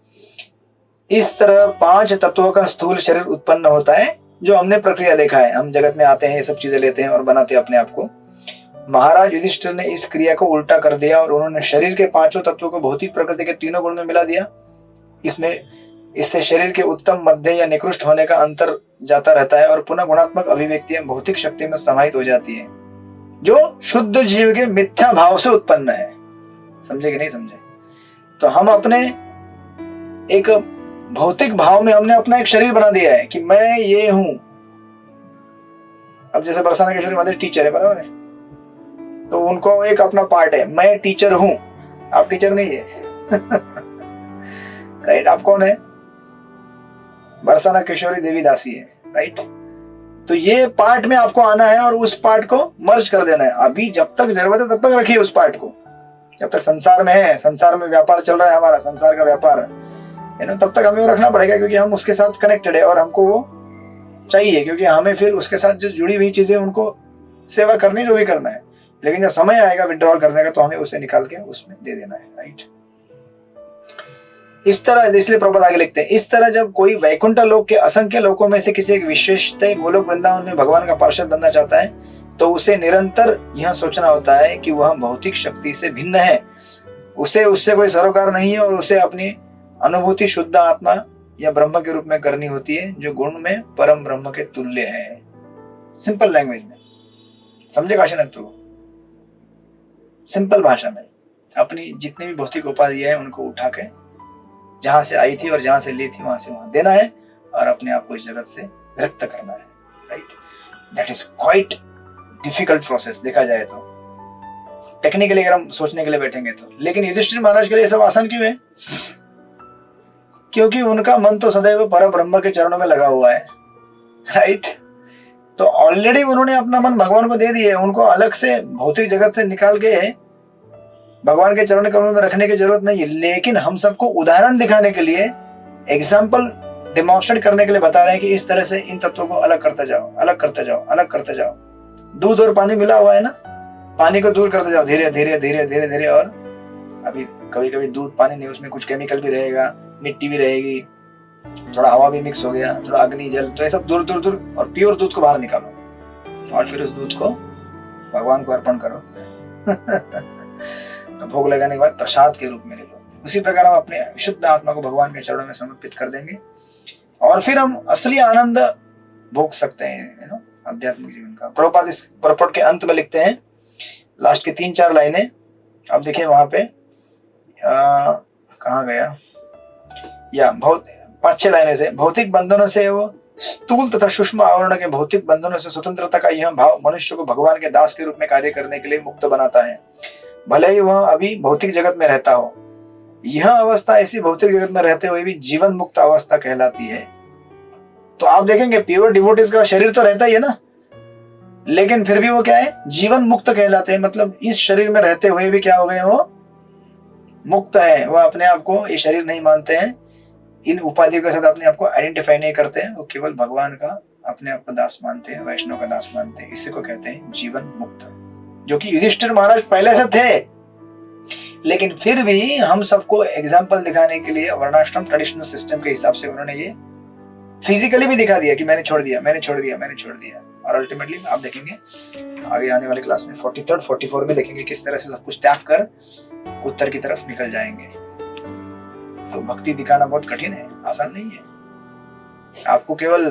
Speaker 1: इस तरह 5 तत्वों का स्थूल शरीर उत्पन्न होता है। जो हमने प्रक्रिया देखा है, हम जगत में आते हैं, ये सब चीजें लेते हैं और बनाते हैं अपने आप को। महाराज युधिष्ठिर ने इस क्रिया को उल्टा कर दिया और उन्होंने शरीर के 5 तत्वों को भौतिक प्रकृति के 3 गुण में मिला दिया। इससे शरीर के उत्तम, मध्य या निकृष्ट होने का अंतर जाता रहता है और पुनः गुणात्मक अभिव्यक्तियां भौतिक शक्ति में समाहित हो जाती है, जो शुद्ध जीव के मिथ्या भाव से उत्पन्न है। समझे कि नहीं समझे? तो हम अपने एक भौतिक भाव में हमने अपना एक शरीर बना दिया है कि मैं ये हूं। अब जैसे बरसाना किशोरी माधुरी टीचर है, बराबर है, तो उनको एक अपना पार्ट है, मैं टीचर हूं, आप टीचर नहीं है राइट। आप कौन है? बरसाना किशोरी देवी दासी है, राइट। तो ये पार्ट में आपको आना है और उस पार्ट को मर्ज कर देना है। अभी जब तक जरूरत है तब तक रखिए उस पार्ट को, जब तक संसार में है, संसार में व्यापार चल रहा है हमारा, संसार का व्यापार है ना, तब तक हमें वो रखना पड़ेगा, क्योंकि हम उसके साथ कनेक्टेड है और हमको वो चाहिए, क्योंकि हमें फिर उसके साथ जो जुड़ी हुई चीजें उनको सेवा करनी, जो भी करना है। लेकिन जब समय आएगा विड्रॉल करने का, तो हमें उसे निकाल के उसमें दे देना है, राइट। इस तरह, इसलिए प्रभुपाद आगे लिखते हैं, इस तरह जब कोई वैकुंठ लोक के असंख्य लोकों में से किसी एक विशेषतः गोलोक वृंदावन में भगवान का पार्षद बनना चाहता है, तो उसे निरंतर यह सोचना होता है कि वह भौतिक शक्ति से भिन्न है, उसे उससे कोई सरोकार नहीं है और उसे अपनी अनुभूति शुद्ध आत्मा या ब्रह्म के रूप में करनी होती है, जो गुण में परम ब्रह्म के तुल्य है। सिंपल लैंग्वेज में समझे काशीनाथ प्रभु, सिंपल भाषा में अपनी जितनी भी भौतिक उपाधियां हैं उनको उठा के जहां से आई थी और जहां से ली थी वहां से वहां देना है और अपने आप को इस जगत से विरक्त करना है, right. That is quite difficult process देखा जाए तो, टेक्निकली अगर हम सोचने के लिए बैठेंगे तो। लेकिन युधिष्ठिर महाराज के लिए सब आसान क्यों है? क्योंकि उनका मन तो सदैव परम ब्रह्म के चरणों में लगा हुआ है, राइट। तो ऑलरेडी उन्होंने अपना मन भगवान को दे दिया है, उनको अलग से भौतिक जगत से निकाल के भगवान के चरण कमलों में रखने की जरूरत नहीं है। लेकिन हम सबको उदाहरण दिखाने के लिए, एग्जाम्पल डेमोन्स्ट्रेट करने के लिए बता रहे हैं कि इस तरह से इन तत्वों को अलग करते जाओ, अलग करते जाओ, अलग करते जाओ। दूध और पानी मिला हुआ है ना, पानी को दूर करते जाओ धीरे धीरे धीरे धीरे धीरे। और अभी कभी कभी दूध पानी नहीं, उसमें कुछ केमिकल भी रहेगा, मिट्टी भी रहेगी, थोड़ा हवा भी मिक्स हो गया, थोड़ा अग्नि जल, तो ये सब दूर दूर दूर, और प्योर दूध को बाहर निकालो और फिर उस दूध को भगवान को अर्पण करो तो भोग लगाने के बाद प्रसाद के रूप में ले लो। उसी प्रकार हम अपने शुद्ध आत्मा को भगवान के चरणों में समर्पित कर देंगे और फिर हम असली आनंद भोग सकते हैं, आध्यात्मिक जीवन का। प्रभुपाद इस परपट के अंत में लिखते हैं, लास्ट के 3-4 लाइनें, अब देखिए वहां पे कहाँ गया, या बहुत 5-6 लाइनें से, भौतिक बंधनों से वो स्थूल तथा सूक्ष्म आवरण के भौतिक बंधनों से स्वतंत्रता का यह भाव मनुष्य को भगवान के दास के रूप में कार्य करने के लिए मुक्त बनाता है, भले ही वह अभी भौतिक जगत में रहता हो। यह अवस्था ऐसी भौतिक जगत में रहते हुए भी जीवन मुक्त अवस्था कहलाती है। तो आप देखेंगे प्योर डिवोटीज का शरीर तो रहता ही है ना, लेकिन फिर भी वो क्या है, जीवन मुक्त कहलाते हैं। मतलब इस शरीर में रहते हुए भी क्या हो गए, वो मुक्त है, वो अपने आप को ये शरीर नहीं मानते हैं, इन उपाधियों के साथ अपने आप को आइडेंटिफाई नहीं करते हैं, वो केवल भगवान का अपने आप को दास मानते हैं, वैष्णव का दास मानते हैं। इसी को कहते हैं जीवन मुक्त, जो कि युधिष्ठिर महाराज पहले से थे। लेकिन फिर भी हम सबको एग्जाम्पल दिखाने के लिए वर्णाश्रम ट्रेडिशनल सिस्टम के हिसाब से उन्होंने ये फिजिकली भी दिखा दिया कि मैंने छोड़ दिया, मैंने छोड़ दिया, मैंने छोड़ दिया। और अल्टीमेटली आप देखेंगे आगे आने वाले क्लास में 43rd 44 में देखेंगे किस तरह से सब कुछ त्याग कर उत्तर की तरफ निकल जाएंगे। तो भक्ति दिखाना बहुत कठिन है, आसान नहीं है। आपको केवल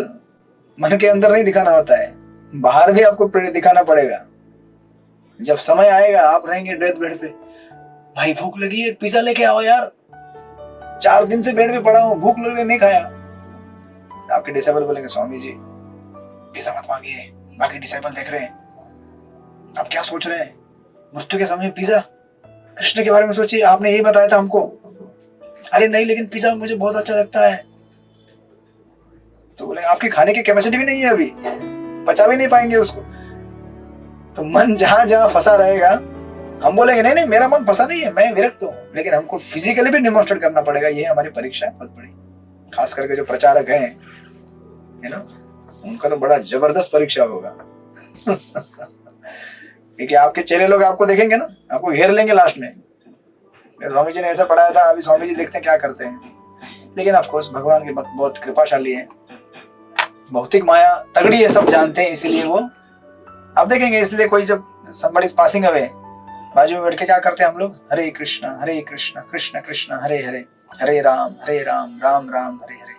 Speaker 1: मन के अंदर नहीं दिखाना होता है, बाहर भी आपको दिखाना पड़ेगा। जब समय आएगा आप रहेंगे डेथ बेड पे, भाई भूख लगी है, पिज्जा लेके आओ यार, 4 दिन से बेड पे पड़ा हूं, भूख लग रही नहीं खाया। आपके डिसाइबल बोलेंगे स्वामी जी पिज्जा मत मांगिए, बाकी डिसाइबल देख रहे हैं, आप क्या सोच रहे हैं, मृत्यु के समय पिज्जा, कृष्ण के बारे में सोचिए, आपने यही बताया था हमको। अरे नहीं लेकिन पिज्जा मुझे बहुत अच्छा लगता है। तो बोले आपकी खाने की कैपेसिटी भी नहीं है अभी, पचा भी नहीं पाएंगे उसको। तो मन जहां जहां फंसा रहेगा, हम बोलेंगे नहीं नहीं मेरा मन फंसा नहीं है, मैं विरक्त हूं, लेकिन हमको फिजिकली भी डिमोन्स्ट्रेट करना पड़ेगा। ये हमारी परीक्षा है बहुत बड़ी, खास करके जो प्रचारक हैं, है ना, उनका तो बड़ा जबरदस्त परीक्षा होगा। क्योंकि आपके चेले लोग आपको देखेंगे ना, आपको घेर लेंगे लास्ट में, स्वामी जी ने ऐसा पढ़ाया था, अभी स्वामी जी देखते हैं क्या करते हैं। लेकिन ऑफ कोर्स भगवान के बहुत कृपाशाली है, भौतिक माया तगड़ी है, सब जानते हैं, इसीलिए वो आप देखेंगे। इसलिए कोई जब somebody is passing away, बाजू में बैठ के क्या करते हैं हम लोग, हरे कृष्णा कृष्ण कृष्ण हरे हरे, हरे राम राम राम हरे हरे,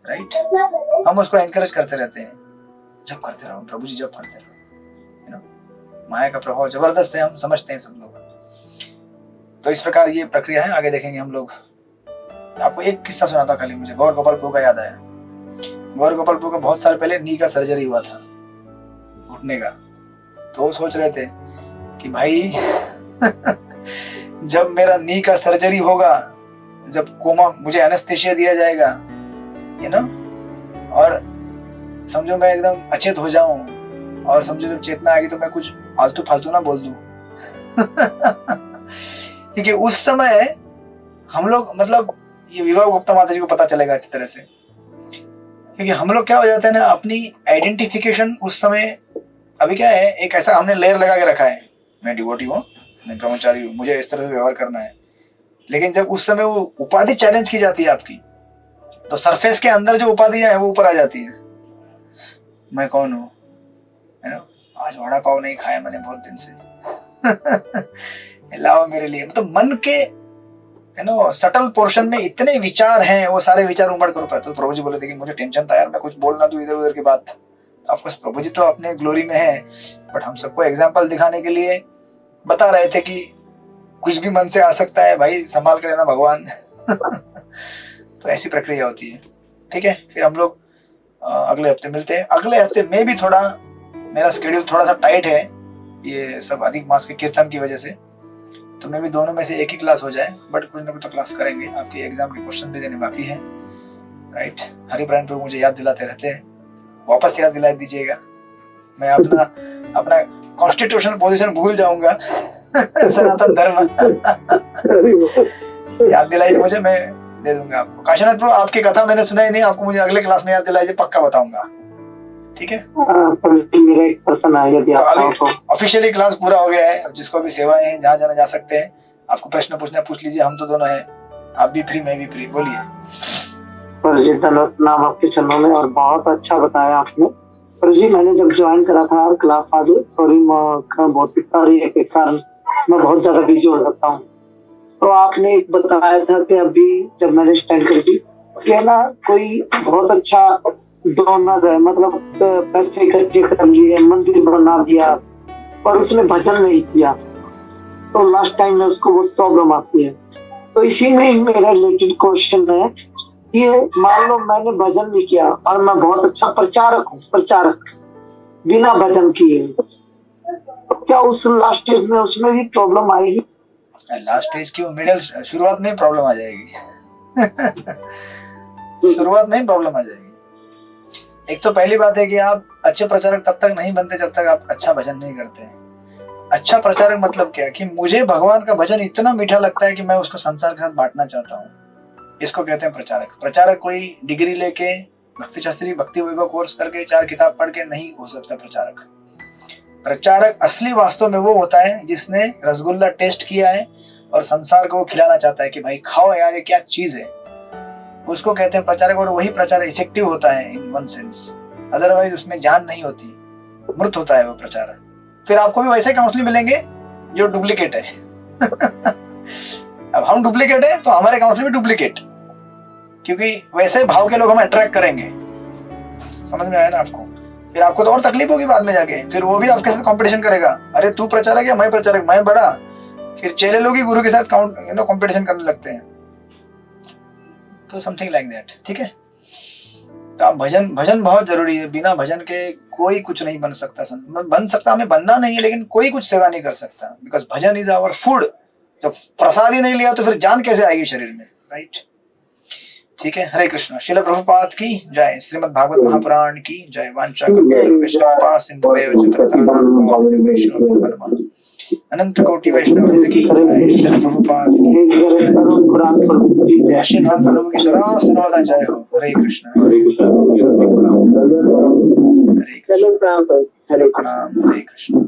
Speaker 1: राइट। हम उसको एनकरेज करते रहते हैं, जब करते रहो प्रभु जी, जब करते रहो, यू नो। माया का प्रभाव जबरदस्त है, हम समझते हैं सब लोग। तो इस प्रकार ये प्रक्रिया है, आगे देखेंगे हम लोग। आपको एक किस्सा सुना था खाली, मुझे गौर गोपाल प्रभु का याद आया। गौर गोपाल प्रभु का बहुत साल पहले नी का सर्जरी हुआ था, घुटने का। तो वो सोच रहे थे कि भाई जब मेरा नी का सर्जरी होगा, जब कोमा मुझे एनेस्थेशिया दिया जाएगा, यू नो, और समझो मैं एकदम अचेत हो जाऊं, और समझो जब चेतना आएगी तो मैं कुछ आलतू फालतू ना बोल दूं। क्योंकि उस समय हम लोग, मतलब ये विभा गुप्ता माता जी को पता चलेगा अच्छी तरह से, क्योंकि हम लोग क्या हो जाते हैं ना, अपनी आइडेंटिफिकेशन उस समय, अभी क्या है, एक ऐसा हमने लेयर लगा के रखा है, मैं डिवोटी हूँ, मैं ब्रह्मचारी हूँ, मुझे इस तरह से व्यवहार करना है। लेकिन जब उस समय वो उपाधि चैलेंज की जाती है आपकी, तो सरफेस के अंदर जो उपाधियां है वो ऊपर आ जाती है। मैं कौन हूँ, है ना, आज वड़ा पाव नहीं खाया मैंने बहुत दिन से, लाओ मेरे लिए। मतलब मन के, है ना, सटल पोर्शन में इतने विचार हैं, वो सारे विचार उमड़ कर ऊपर। तो प्रभु जी बोले थे कि मुझे टेंशन था यार, मैं कुछ बोल ना दूं इधर उधर की बात। ऑफकोर्स प्रभु जी तो अपने ग्लोरी में है, बट हम सबको एग्जाम्पल दिखाने के लिए बता रहे थे कि कुछ भी मन से आ सकता है भाई, संभाल के लेना भगवान। तो ऐसी प्रक्रिया होती है, ठीक है। फिर हम लोग अगले हफ्ते मिलते हैं। अगले हफ्ते में भी थोड़ा मेरा शेड्यूल थोड़ा सा टाइट है, ये सब अधिक मास के कीर्तन की वजह से, तो मैं भी दोनों में से एक ही क्लास हो जाए, बट कुछ ना कुछ तो क्लास करेंगे। आपके एग्जाम के क्वेश्चन भी देने बाकी है, राइट। हरिप्राण प्रभु मुझे याद दिलाते रहते हैं, वापस याद दिला दीजिएगा, मैं अपना कॉन्स्टिट्यूशनल पोजीशन भूल जाऊंगा। सनातन धर्म याद दिलाइए मुझे, मैं दे दूंगा आपको। काशीनाथ प्रभु आपकी कथा मैंने सुना ही नहीं, आपको मुझे अगले क्लास में याद दिलाइए, पक्का बताऊंगा, ठीक है।
Speaker 7: मेरा एक पर्सन आएगा,
Speaker 1: तो ऑफिशियली क्लास पूरा हो गया है। जिसको भी सेवाएं हैं, जहाँ जाना जा सकते हैं, आपको प्रश्न पूछना पूछ लीजिए, हम तो दोनों हैं, आप भी फ्री मैं भी फ्री, बोलिए।
Speaker 7: जी धन्यवाद, नाम आपके चरणों में, और बहुत अच्छा बताया आपने। पर जी मैंने जब ज्वाइन करा था क्लास आज, सॉरी मैं बहुत के कारण मैं बहुत ज्यादा बिजी हो सकता हूँ। तो आपने एक बताया था कि अभी जब मैंने स्टैंड करी थी कि ना, कोई बहुत अच्छा डोनर है, मतलब पैसे इकट्ठे कर लिए, मंदिर बना दिया, पर उसने भजन नहीं किया, तो लास्ट टाइम में उसको वो प्रॉब्लम आती है। तो इसी में मेरा रिलेटेड क्वेश्चन है, ये मान लो मैंने भजन नहीं किया और मैं बहुत अच्छा प्रचारक हूँ, प्रचारक बिना भजन किए, तो क्या उस लास्ट स्टेज में उसमें भी प्रॉब्लम आएगी?
Speaker 1: लास्ट स्टेज क्यों, मिडिल, शुरुआत में प्रॉब्लम आ जाएगी। शुरुआत में प्रॉब्लम आ जाएगी। एक तो पहली बात है कि आप अच्छे प्रचारक तब तक नहीं बनते जब तक आप अच्छा भजन नहीं करते हैं। अच्छा प्रचारक मतलब क्या, कि मुझे भगवान का भजन इतना मीठा लगता है कि मैं उसको संसार के साथ बांटना चाहता हूँ, इसको कहते हैं प्रचारक। प्रचारक कोई डिग्री लेके, भक्ति शास्त्री, भक्ति वैभव कोर्स करके, 4 किताब पढ़ के नहीं हो सकता प्रचारक। प्रचारक असली वास्तव में वो होता है जिसने रसगुल्ला टेस्ट किया है और संसार को वो खिलाना चाहता है कि भाई खाओ यार, ये क्या चीज है, उसको कहते हैं प्रचारक। और वही प्रचारक इफेक्टिव होता है इन वन सेंस, अदरवाइज उसमें जान नहीं होती, मृत होता है वो प्रचारक। फिर आपको भी वैसे काउंसलिंग मिलेंगे जो डुप्लीकेट है। अब हम डुप्लीकेट है तो हमारे काउंसलिंग भी डुप्लीकेट, क्योंकि वैसे भाव के लोग हमें अट्रैक्ट करेंगे। समझ में आया ना आपको? फिर आपको तो और तकलीफ होगी बाद में जाके, फिर वो भी आपके साथ कंपटीशन करेगा, अरे तू प्रचारक है मैं प्रचारक, मैं बड़ा, फिर चेले लोग ही गुरु के साथ कंपटीशन करने लगते हैं। तो समथिंग लाइक दैट, ठीक है। तो आप भजन बहुत जरूरी है, बिना भजन के कोई कुछ नहीं बन सकता। बन सकता, हमें बनना नहीं है, लेकिन कोई कुछ सेवा नहीं कर सकता, बिकॉज भजन इज आवर फूड। जब प्रसाद ही नहीं लिया तो फिर जान कैसे आएगी शरीर में, राइट। ठीक है, हरे कृष्ण। श्रील प्रभुपाद की जय, श्रीमद् भागवत महापुराण की जय। वांछा कल्पतरुभ्यश्च सिंधुभ्यो च पतितानां वैष्णव अनंत कोटि वैष्णव की जय। श्रील प्रभुपाद की जय। आशीर्वाद प्रभु की सदा सर्वदा जय हो। हरे कृष्ण हरे कृष्ण हरे कृष्ण।